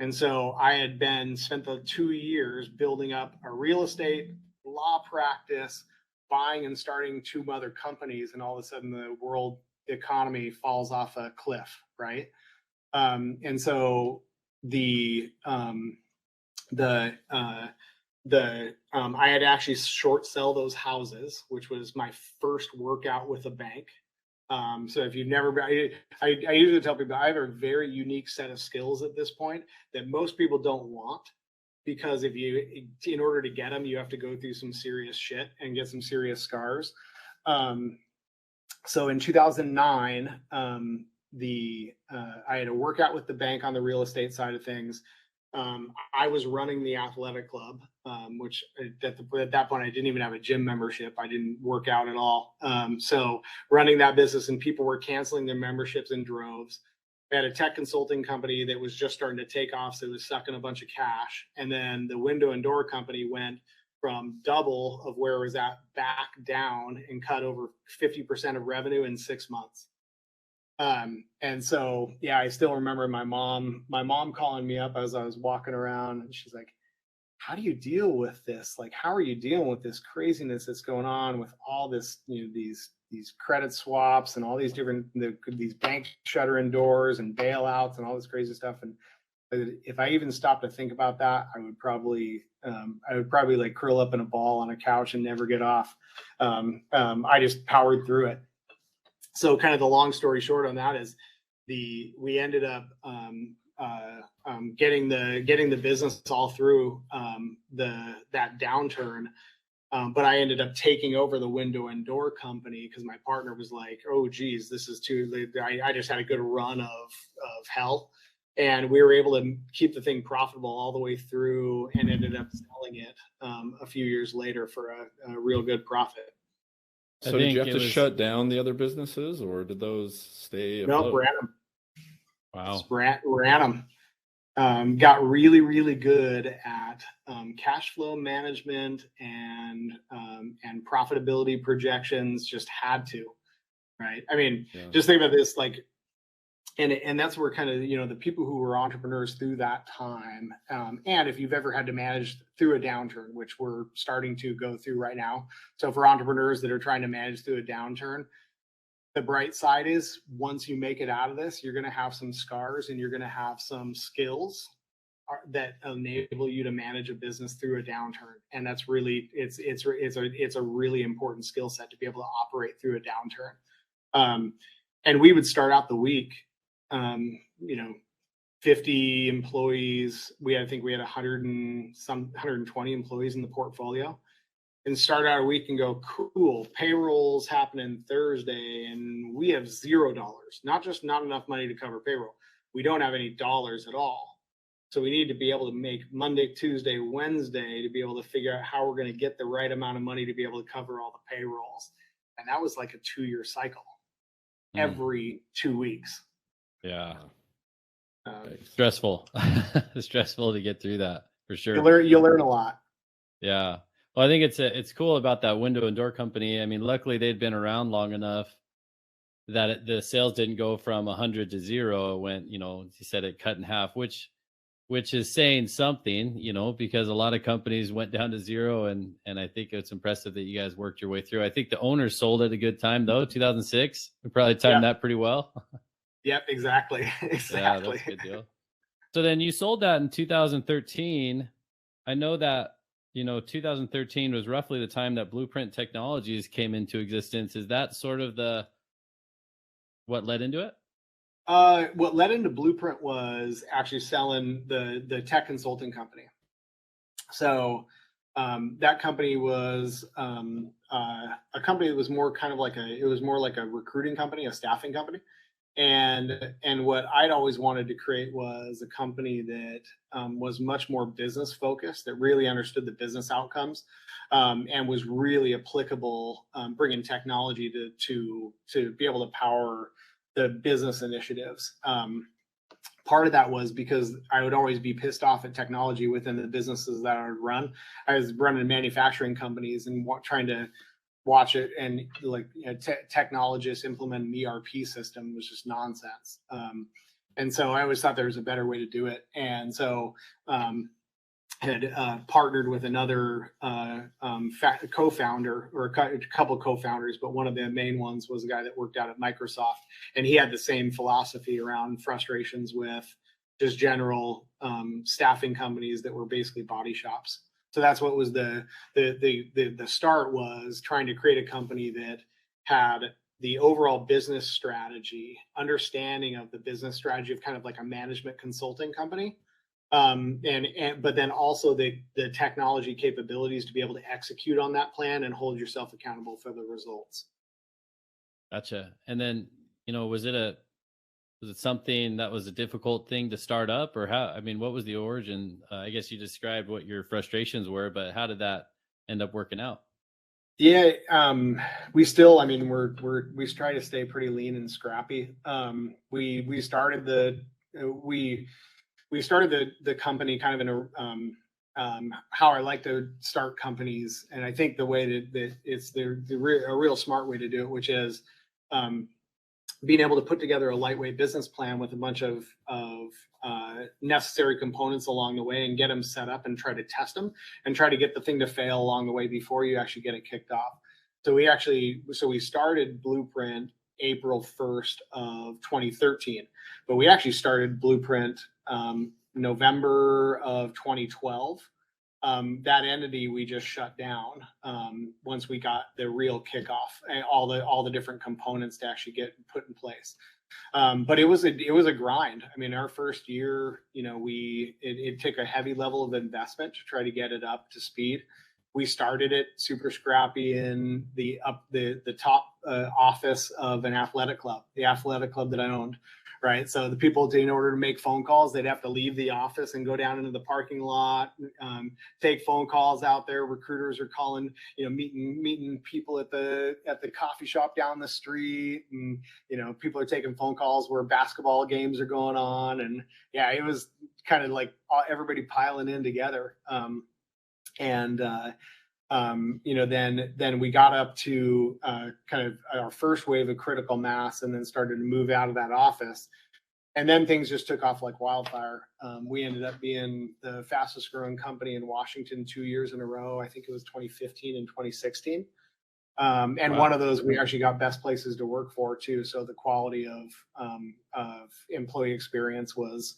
And so I had spent the 2 years building up a real estate law practice, buying and starting 2 other companies, and all of a sudden the world economy falls off a cliff, right? And so I had actually short sell those houses, which was my first workout with a bank. So if you've never been, I usually tell people I have a very unique set of skills at this point that most people don't want, because in order to get them, you have to go through some serious shit and get some serious scars. So in 2009, I had a workout with the bank on the real estate side of things. I was running the athletic club, which at that point I didn't even have a gym membership. I didn't work out at all. So running that business, and people were canceling their memberships in droves. I had a tech consulting company that was just starting to take off, so it was sucking a bunch of cash. And then the window and door company went from double of where it was at back down and cut over 50% of revenue in 6 months. And so, yeah, I still remember my mom calling me up as I was walking around, and she's like, how do you deal with this? Like, how are you dealing with this craziness that's going on with all this, these credit swaps and all these different, these banks shuttering doors and bailouts and all this crazy stuff. And if I even stopped to think about that, I would probably like curl up in a ball on a couch and never get off. I just powered through it. So kind of the long story short on that is we ended up getting the business all through that downturn. But I ended up taking over the window and door company because my partner was like, oh, geez, this is too late. I just had a good run of hell. And we were able to keep the thing profitable all the way through and ended up selling it a few years later for a real good profit. So did you have to shut down the other businesses, or did those stay afloat? No, ran them. Wow. Just ran them. Got really, really good at cash flow management and profitability projections. Just had to, right? I mean, just think about this, like, and that's where kind of, the people who were entrepreneurs through that time, and if you've ever had to manage through a downturn, which we're starting to go through right now. So for entrepreneurs that are trying to manage through a downturn, the bright side is once you make it out of this, you're going to have some scars and you're going to have some skills that enable you to manage a business through a downturn. And that's really, it's a really important skill set to be able to operate through a downturn. And we would start out the week, 50 employees. I think we had 120 employees in the portfolio, and start out a week and go, cool, payroll's happening Thursday and we have $0, not just not enough money to cover payroll. We don't have any dollars at all. So we need to be able to make Monday, Tuesday, Wednesday to be able to figure out how we're going to get the right amount of money to be able to cover all the payrolls. And that was like a 2-year cycle every 2 weeks. Yeah. Stressful. Stressful to get through that for sure. You'll learn a lot. Yeah. Well, I think it's cool about that window and door company. I mean, luckily they'd been around long enough that the sales didn't go from 100 to 0. It went, he said it cut in half, which is saying something, because a lot of companies went down to 0. And I think it's impressive that you guys worked your way through. I think the owners sold at a good time though, 2006. We probably timed that pretty well. Yep, exactly. Yeah, that's a good deal. So then you sold that in 2013. I know that, 2013 was roughly the time that Blueprint Technologies came into existence. Is that sort of what led into it? What led into Blueprint was actually selling the tech consulting company. So that company was a company that was more kind of like a recruiting company, a staffing company. And what I'd always wanted to create was a company that was much more business focused, that really understood the business outcomes, and was really applicable, bringing technology to be able to power the business initiatives. Part of that was because I would always be pissed off at technology within the businesses that I would run. I was running manufacturing companies and trying to watch it, and technologists implement an ERP system was just nonsense. And so I always thought there was a better way to do it. And so had partnered with another co-founder, or a couple co-founders, but one of the main ones was a guy that worked out at Microsoft, and he had the same philosophy around frustrations with just general staffing companies that were basically body shops. So that's what was the start, was trying to create a company that had the overall business strategy, understanding of the business strategy of kind of like a management consulting company, but then also the technology capabilities to be able to execute on that plan and hold yourself accountable for the results. Gotcha. And then, was it something that was a difficult thing to start up, or what was the origin? I guess you described what your frustrations were, but how did that end up working out? Yeah. We still, we try to stay pretty lean and scrappy. We started the company kind of in how I like to start companies. And I think the way that it's a real smart way to do it, which is being able to put together a lightweight business plan with a bunch of necessary components along the way and get them set up and try to test them and try to get the thing to fail along the way before you actually get it kicked off. So we started Blueprint April 1st of 2013, but we actually started Blueprint November of 2012. That entity we just shut down once we got the real kickoff and all the different components to actually get put in place. But it was a grind. I mean, our first year, it took a heavy level of investment to try to get it up to speed. We started it super scrappy in the top office of an athletic club, the athletic club that I owned. Right. So the people, in order to make phone calls, they'd have to leave the office and go down into the parking lot, take phone calls out there. Recruiters are calling, meeting people at the coffee shop down the street. And, people are taking phone calls where basketball games are going on. And yeah, it was kind of like everybody piling in together. Then we got up to kind of our first wave of critical mass and then started to move out of that office. And then things just took off like wildfire. We ended up being the fastest growing company in Washington 2 years in a row. I think it was 2015 and 2016. And wow. One of those, we actually got best places to work for too. So the quality of employee experience was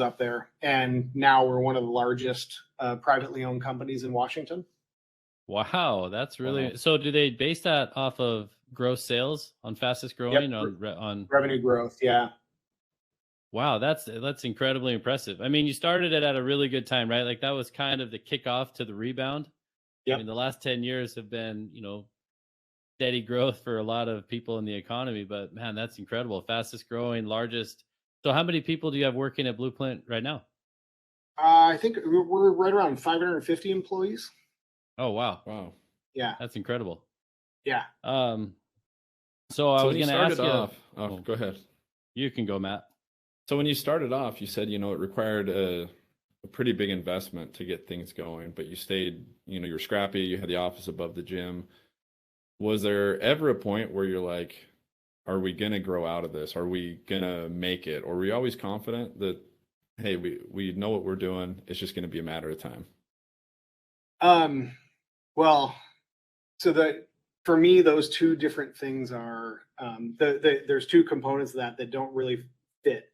up there. And now we're one of the largest privately owned companies in Washington. Wow, that's really so. Do they base that off of gross sales on fastest growing? Yep. on revenue growth? Yeah. Wow, that's incredibly impressive. I mean, you started it at a really good time, right? Like that was kind of the kickoff to the rebound. Yeah. I mean, the last 10 years have been, steady growth for a lot of people in the economy. But man, that's incredible. Fastest growing, largest. So how many people do you have working at Blueprint right now? I think we're right around 550 employees. Oh, wow. Wow. Yeah. That's incredible. Yeah. So I was going to ask you. Go ahead. You can go, Matt. So when you started off, you said, it required a pretty big investment to get things going, but you stayed, you're scrappy. You had the office above the gym. Was there ever a point where you're like, are we going to grow out of this? Are we going to make it? Or were you always confident that, hey, we know what we're doing. It's just going to be a matter of time? Well, so for me, those two different things are, there's two components of that don't really fit.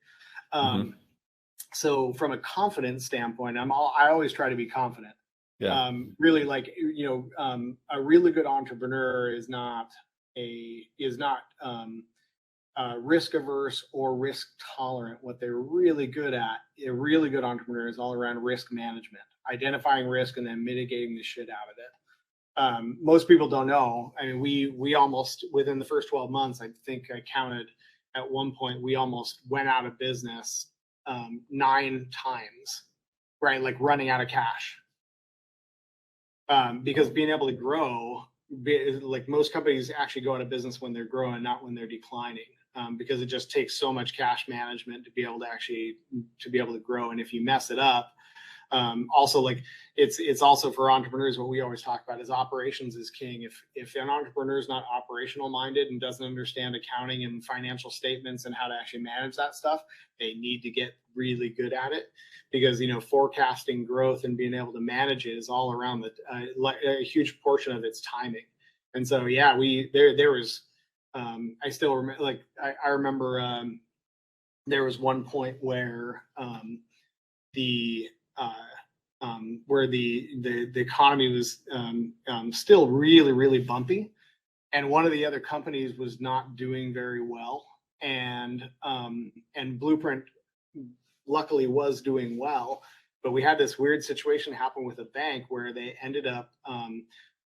So from a confidence standpoint, I always try to be confident. Yeah. Really, like, a really good entrepreneur is not risk averse or risk tolerant. What they're really good at, a really good entrepreneur, is all around risk management, identifying risk and then mitigating the shit out of it. Most people don't know. I mean, we almost, within the first 12 months, I think I counted at one point, we almost went out of business 9 times, right? Like running out of cash. Because being able to grow, like most companies actually go out of business when they're growing, not when they're declining, because it just takes so much cash management to be able to grow. And if you mess it up, also, like it's also for entrepreneurs, what we always talk about is operations is king. If an entrepreneur is not operational minded and doesn't understand accounting and financial statements and how to actually manage that stuff, they need to get really good at it, because forecasting growth and being able to manage it is all around a huge portion of its timing. And so yeah, there was I still remember, like I remember there was one point where where the economy was still really, really bumpy, and one of the other companies was not doing very well, and Blueprint luckily was doing well, but we had this weird situation happen with a bank where they ended up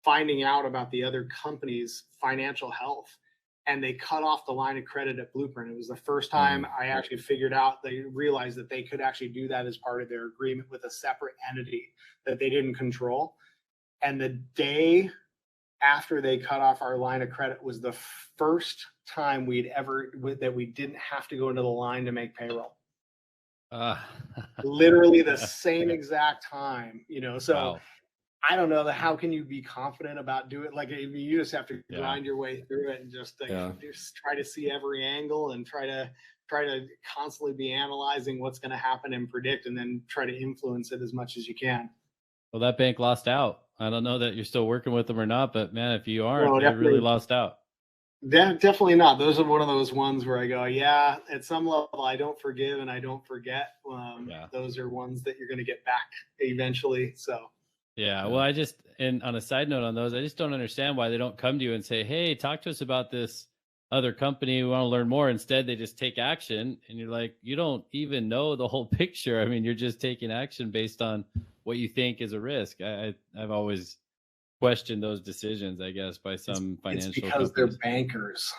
finding out about the other company's financial health, and they cut off the line of credit at Blueprint. It was the first time I actually figured out, they realized that they could actually do that as part of their agreement with a separate entity that they didn't control. And the day after they cut off our line of credit was the first time that we didn't have to go into the line to make payroll. Uh, literally the same exact time, so wow. I don't know how can you be confident about doing, like, you just have to Yeah. grind your way through it and just try to see every angle and try to constantly be analyzing what's going to happen and predict, and then try to influence it as much as you can. Well, that bank lost out. I don't know that you're still working with them or not, but man, if you aren't, No, they really definitely, lost out. definitely not. Those are one of those ones where I go, yeah, at some level, I don't forgive and I don't forget. Yeah. Those are ones that you're going to get back eventually. So. Yeah. Well, and on a side note on those, I just don't understand why they don't come to you and say, hey, talk to us about this other company. We want to learn more. Instead, they just take action. And you're like, you don't even know the whole picture. I mean, you're just taking action based on what you think is a risk. I've always questioned those decisions, I guess, by some financial It's because companies. they're bankers.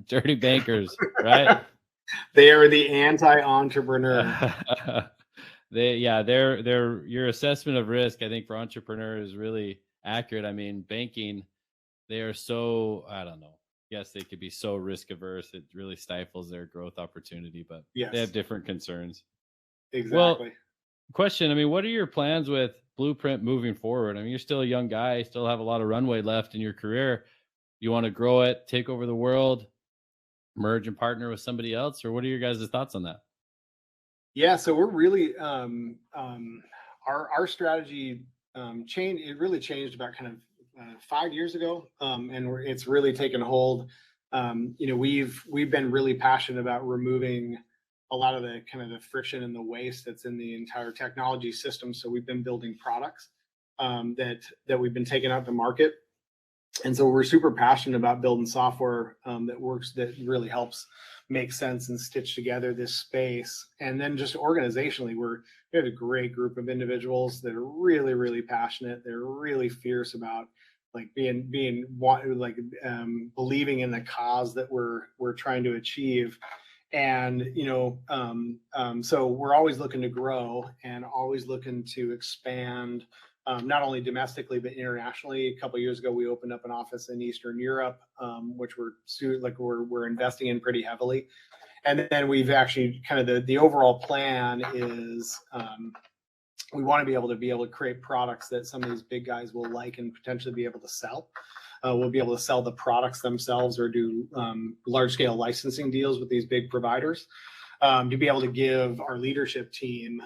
Dirty bankers, right? They are the anti-entrepreneur. They're your assessment of risk, I think, for entrepreneurs is really accurate. I mean, banking, they are so, I don't know. Yes, they could be so risk averse. It really stifles their growth opportunity, but Yes. they have different concerns. Exactly. Well, question, I mean, what are your plans with Blueprint moving forward? I mean, you're still a young guy, still have a lot of runway left in your career. You want to grow it, take over the world, merge and partner with somebody else, or what are your guys' thoughts on that? Yeah, so we're really our strategy changed. It really changed about kind of 5 years ago, and it's really taken hold. We've been really passionate about removing a lot of the kind of the friction and the waste that's in the entire technology system. So we've been building products that we've been taking out to market, and so we're super passionate about building software that works, that really helps make sense and stitch together this space. And then just organizationally, we have a great group of individuals that are really, really passionate. They're really fierce about like believing in the cause that we're trying to achieve. And so we're always looking to grow and always looking to expand, not only domestically but internationally. A couple of years ago, we opened up an office in Eastern Europe, which we're investing in pretty heavily. And then we've actually kind of the overall plan is we want to be able to create products that some of these big guys will like and potentially be able to sell. We'll be able to sell the products themselves or do large scale licensing deals with these big providers. To be able to give our leadership team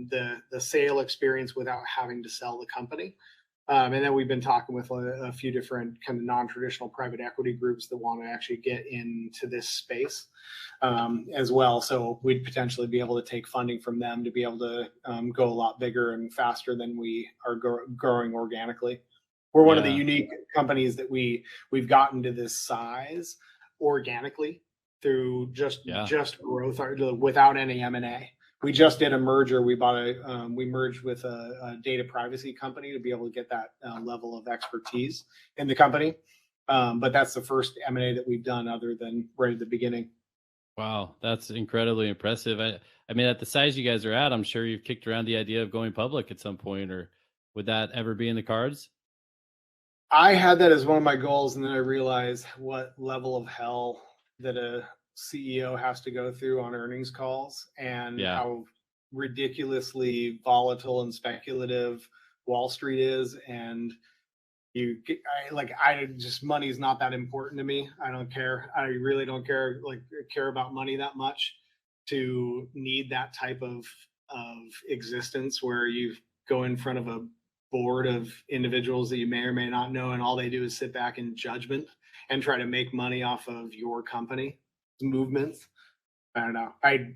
the sale experience without having to sell the company. And then we've been talking with a few different kind of non-traditional private equity groups that want to actually get into this space as well. So we'd potentially be able to take funding from them to be able to go a lot bigger and faster than we are growing organically. We're one of the unique companies that we've gotten to this size organically through just growth without any M&A. We just did a merger. We merged with a data privacy company to be able to get that level of expertise in the company. But that's the first M&A that we've done other than right at the beginning. Wow, that's incredibly impressive. I mean, at the size you guys are at, I'm sure you've kicked around the idea of going public at some point, or would that ever be in the cards? I had that as one of my goals, and then I realized what level of hell that a CEO has to go through on earnings calls, and how ridiculously volatile and speculative Wall Street is. And money's not that important to me. I don't care. I really don't care about money that much to need that type of existence where you go in front of a board of individuals that you may or may not know, and all they do is sit back in judgment and try to make money off of your company movements. I don't know. I'd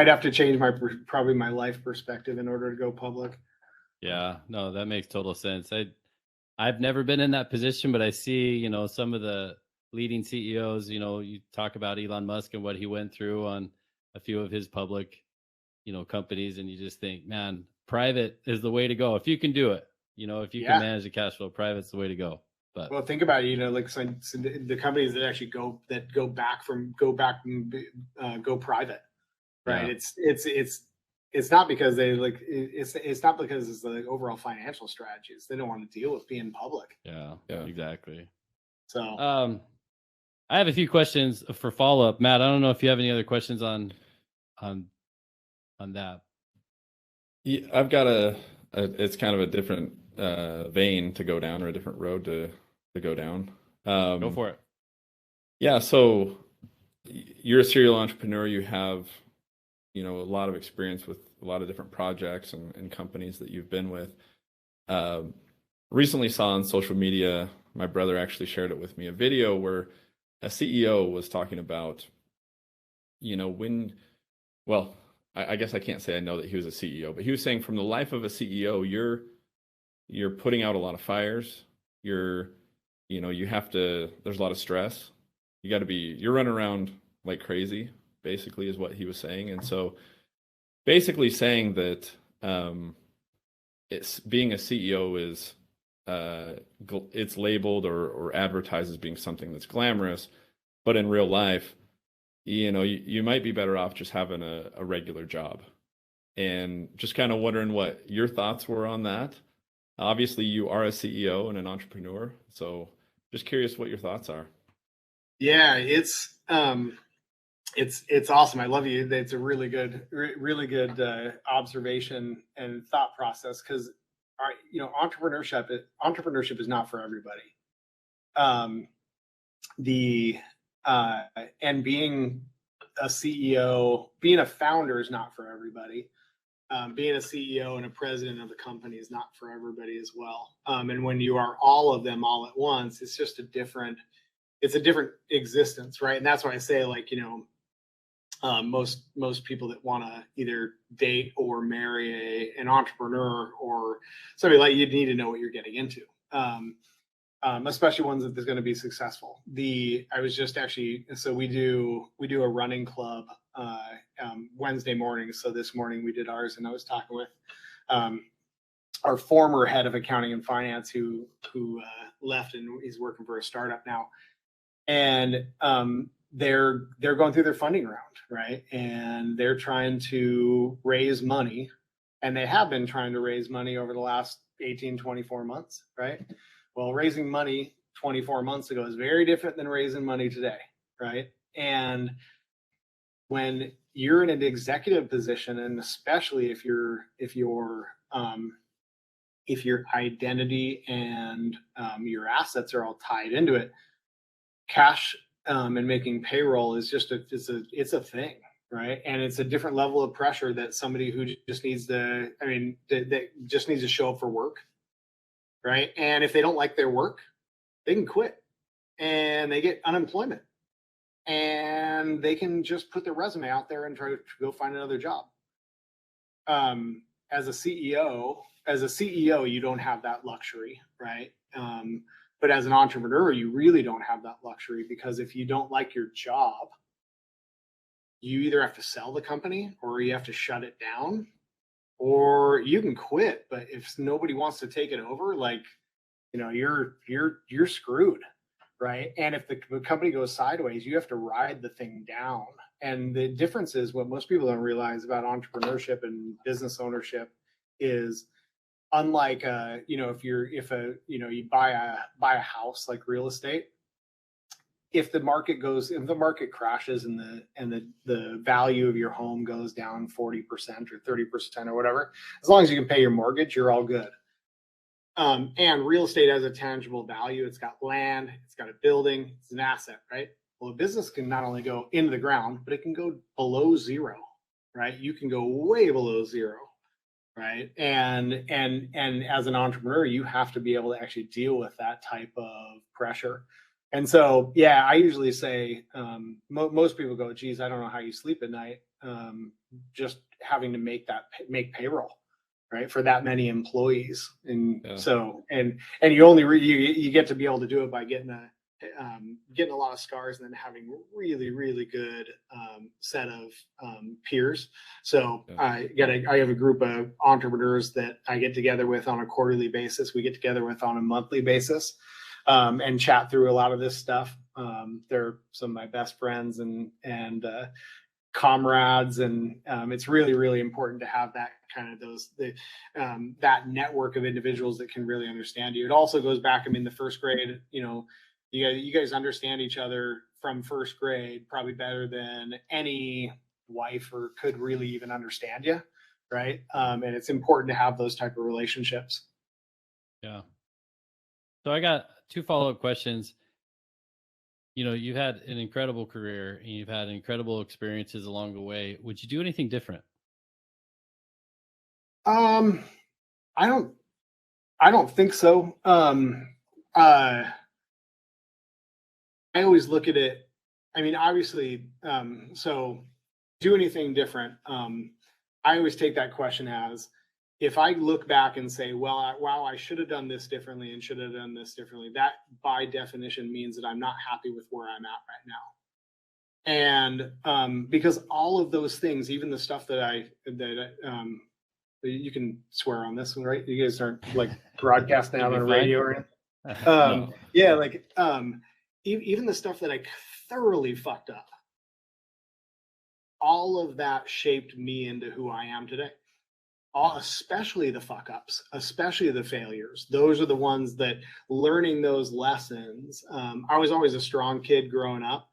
have to change probably my life perspective in order to go public. Yeah, no, that makes total sense. I've never been in that position, but I see, some of the leading CEOs, you talk about Elon Musk and what he went through on a few of his public, companies, and you just think, man, private is the way to go. If you can do it, if you can manage the cash flow, private's the way to go. But well, think about it, so the companies that actually go back and go private, right? Yeah. It's not because it's not because it's the overall financial strategies. They don't want to deal with being public. Yeah, exactly. So I have a few questions for follow up. Matt, I don't know if you have any other questions on that. Yeah, I've got it's kind of a different vein to go down, or a different road to go down. Go for it. Yeah, so you're a serial entrepreneur. You have, a lot of experience with a lot of different projects and companies that you've been with. Recently saw on social media, my brother actually shared it with me, a video where a CEO was talking about, I guess I can't say I know that he was a CEO, but he was saying from the life of a CEO, you're putting out a lot of fires. You have to, there's a lot of stress. You're running around like crazy, basically, is what he was saying. And so basically saying that being a CEO is, it's labeled or advertised as being something that's glamorous, but in real life, you might be better off just having a regular job. And just kind of wondering what your thoughts were on that. Obviously, you are a CEO and an entrepreneur, so just curious what your thoughts are. Yeah, it's awesome. I love you. It's a really good observation and thought process, because entrepreneurship is not for everybody. And being a CEO, being a founder is not for everybody. Being a CEO and a president of a company is not for everybody as well. And when you are all of them all at once, it's just a different existence, right? And that's why I say, like, most people that want to either date or marry an entrepreneur or somebody like you need to know what you're getting into. Especially ones that is going to be successful. I was just actually, so we do a running club Wednesday morning. So this morning we did ours, and I was talking with our former head of accounting and finance who left, and he's working for a startup now. And they're going through their funding round, right? And they're trying to raise money, and they have been trying to raise money over the last 18, 24 months, right? Well, raising money 24 months ago is very different than raising money today, right? And when you're in an executive position, and especially if your identity and your assets are all tied into it, cash and making payroll is just it's a thing, right? And it's a different level of pressure that somebody who just needs that just needs to show up for work, right? And if they don't like their work, they can quit and they get unemployment, and they can just put their resume out there and try to go find another job. As a CEO, you don't have that luxury, right? But as an entrepreneur, you really don't have that luxury, because if you don't like your job, you either have to sell the company or you have to shut it down, or you can quit. But if nobody wants to take it over, like, you're screwed, right? And if the company goes sideways, you have to ride the thing down. And the difference is, what most people don't realize about entrepreneurship and business ownership is, unlike if you buy a house, like real estate, if the market crashes and the value of your home goes down 40% or 30% or whatever, as long as you can pay your mortgage, you're all good. And real estate has a tangible value. It's got land, it's got a building, it's an asset, right? Well, a business can not only go into the ground, but it can go below zero, right? You can go way below zero, right? And as an entrepreneur, you have to be able to actually deal with that type of pressure. And so, yeah, I usually say, most people go, geez, I don't know how you sleep at night, just having to make payroll, right, for that many employees. And so, and you only you get to be able to do it by getting a lot of scars, and then having really, really good set of peers. So I have a group of entrepreneurs that I get together with on a quarterly basis. We get together with on a monthly basis, and chat through a lot of this stuff. They're some of my best friends and comrades, and it's really, really important to have that kind of that network of individuals that can really understand you. It also goes back, the first grade, you guys understand each other from first grade probably better than any wife or could really even understand you, right? And it's important to have those type of relationships. Yeah. So I got 2 follow-up questions. You know, you've had an incredible career and you've had incredible experiences along the way. Would you do anything different? Um, I don't think so. I always look at it. I mean, obviously, so do anything different. I always take that question as, if I look back and say, well, wow, I should have done this differently and should have done this differently, that by definition means that I'm not happy with where I'm at right now. And because all of those things, even the stuff that you can swear on this one, right? You guys aren't like broadcasting out on radio or anything. No. Yeah, like even the stuff that I thoroughly fucked up, all of that shaped me into who I am today. Especially the fuck ups, especially the failures. Those are the ones that, learning those lessons. I was always a strong kid growing up,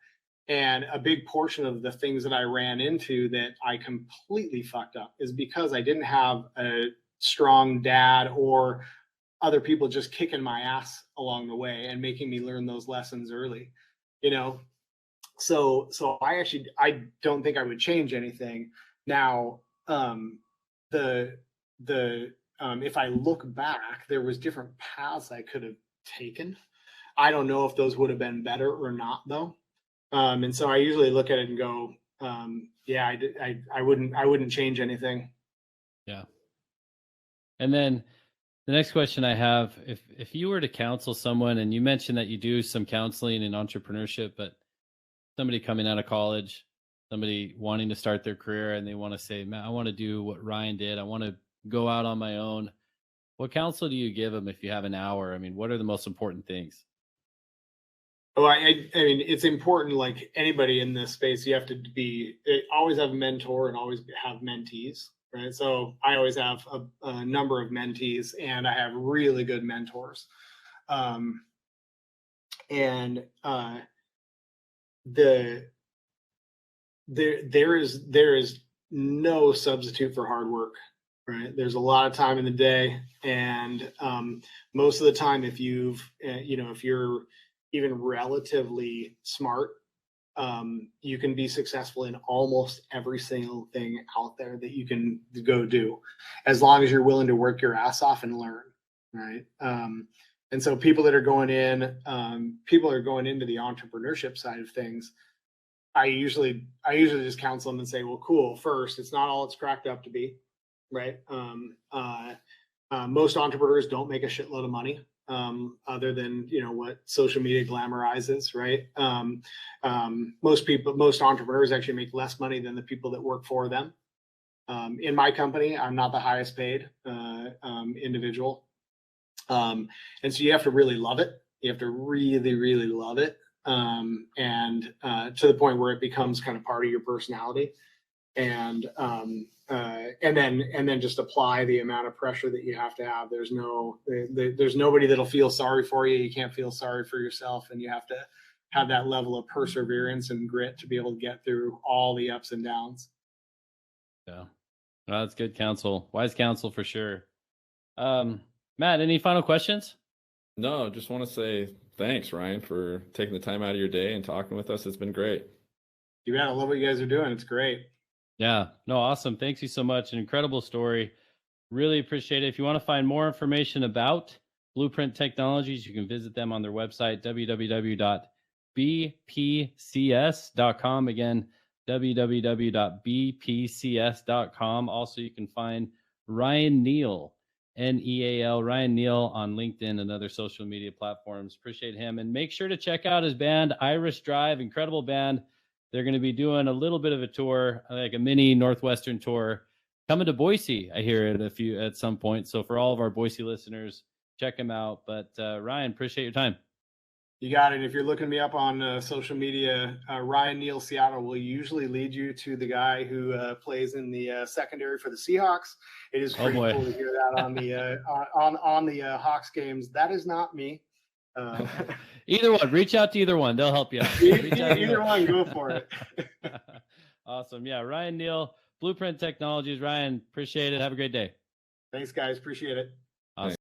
and a big portion of the things that I ran into that I completely fucked up is because I didn't have a strong dad or other people just kicking my ass along the way and making me learn those lessons early, you know? So I don't think I would change anything. Now, if I look back, there was different paths I could have taken. I don't know if those would have been better or not, though. And so I usually look at it and go, yeah, I wouldn't change anything. Yeah. And then the next question I have, if you were to counsel someone, and you mentioned that you do some counseling in entrepreneurship, but somebody coming out of college, somebody wanting to start their career, and they want to say, man, I want to do what Ryan did. I want to go out on my own. What counsel do you give them if you have an hour? I mean, what are the most important things? Oh, I mean, it's important, like anybody in this space, you have to always have a mentor and always have mentees, right? So I always have a number of mentees, and I have really good mentors. There is no substitute for hard work, right? There's a lot of time in the day, and most of the time, if if you're even relatively smart, you can be successful in almost every single thing out there that you can go do, as long as you're willing to work your ass off and learn, right? And so people are going into the entrepreneurship side of things. I usually just counsel them and say, well, cool. First, it's not all it's cracked up to be, right? Most entrepreneurs don't make a shitload of money, other than what social media glamorizes, right? Most entrepreneurs actually make less money than the people that work for them. In my company, I'm not the highest paid individual, and so you have to really love it. You have to really, really love it. And to the point where it becomes kind of part of your personality, and then just apply the amount of pressure that you have to have. There's nobody that'll feel sorry for you. You can't feel sorry for yourself, and you have to have that level of perseverance and grit to be able to get through all the ups and downs. Yeah, well, that's good counsel, wise counsel for sure. Matt, any final questions? No, just want to say thanks, Ryan, for taking the time out of your day and talking with us. It's been great. You bet. I love what you guys are doing. It's great. Yeah, no, awesome. Thanks you so much. An incredible story. Really appreciate it. If you want to find more information about Blueprint Technologies, you can visit them on their website, www.bpcs.com. Again, www.bpcs.com. Also, you can find Ryan Neal, Neal, Ryan Neal, on LinkedIn and other social media platforms. Appreciate him. And make sure to check out his band, Irish Drive. Incredible band. They're going to be doing a little bit of a tour, like a mini Northwestern tour, coming to Boise. I hear it at some point. So for all of our Boise listeners, check them out. But Ryan, appreciate your time. You got it. If you're looking me up on social media, Ryan Neal Seattle will usually lead you to the guy who plays in the secondary for the Seahawks. It is pretty cool to hear that on the on the Hawks games. That is not me. Either one. Reach out to either one. They'll help you out. Either one, go for it. Awesome. Yeah. Ryan Neal, Blueprint Technologies. Ryan, appreciate it. Have a great day. Thanks, guys. Appreciate it. Awesome.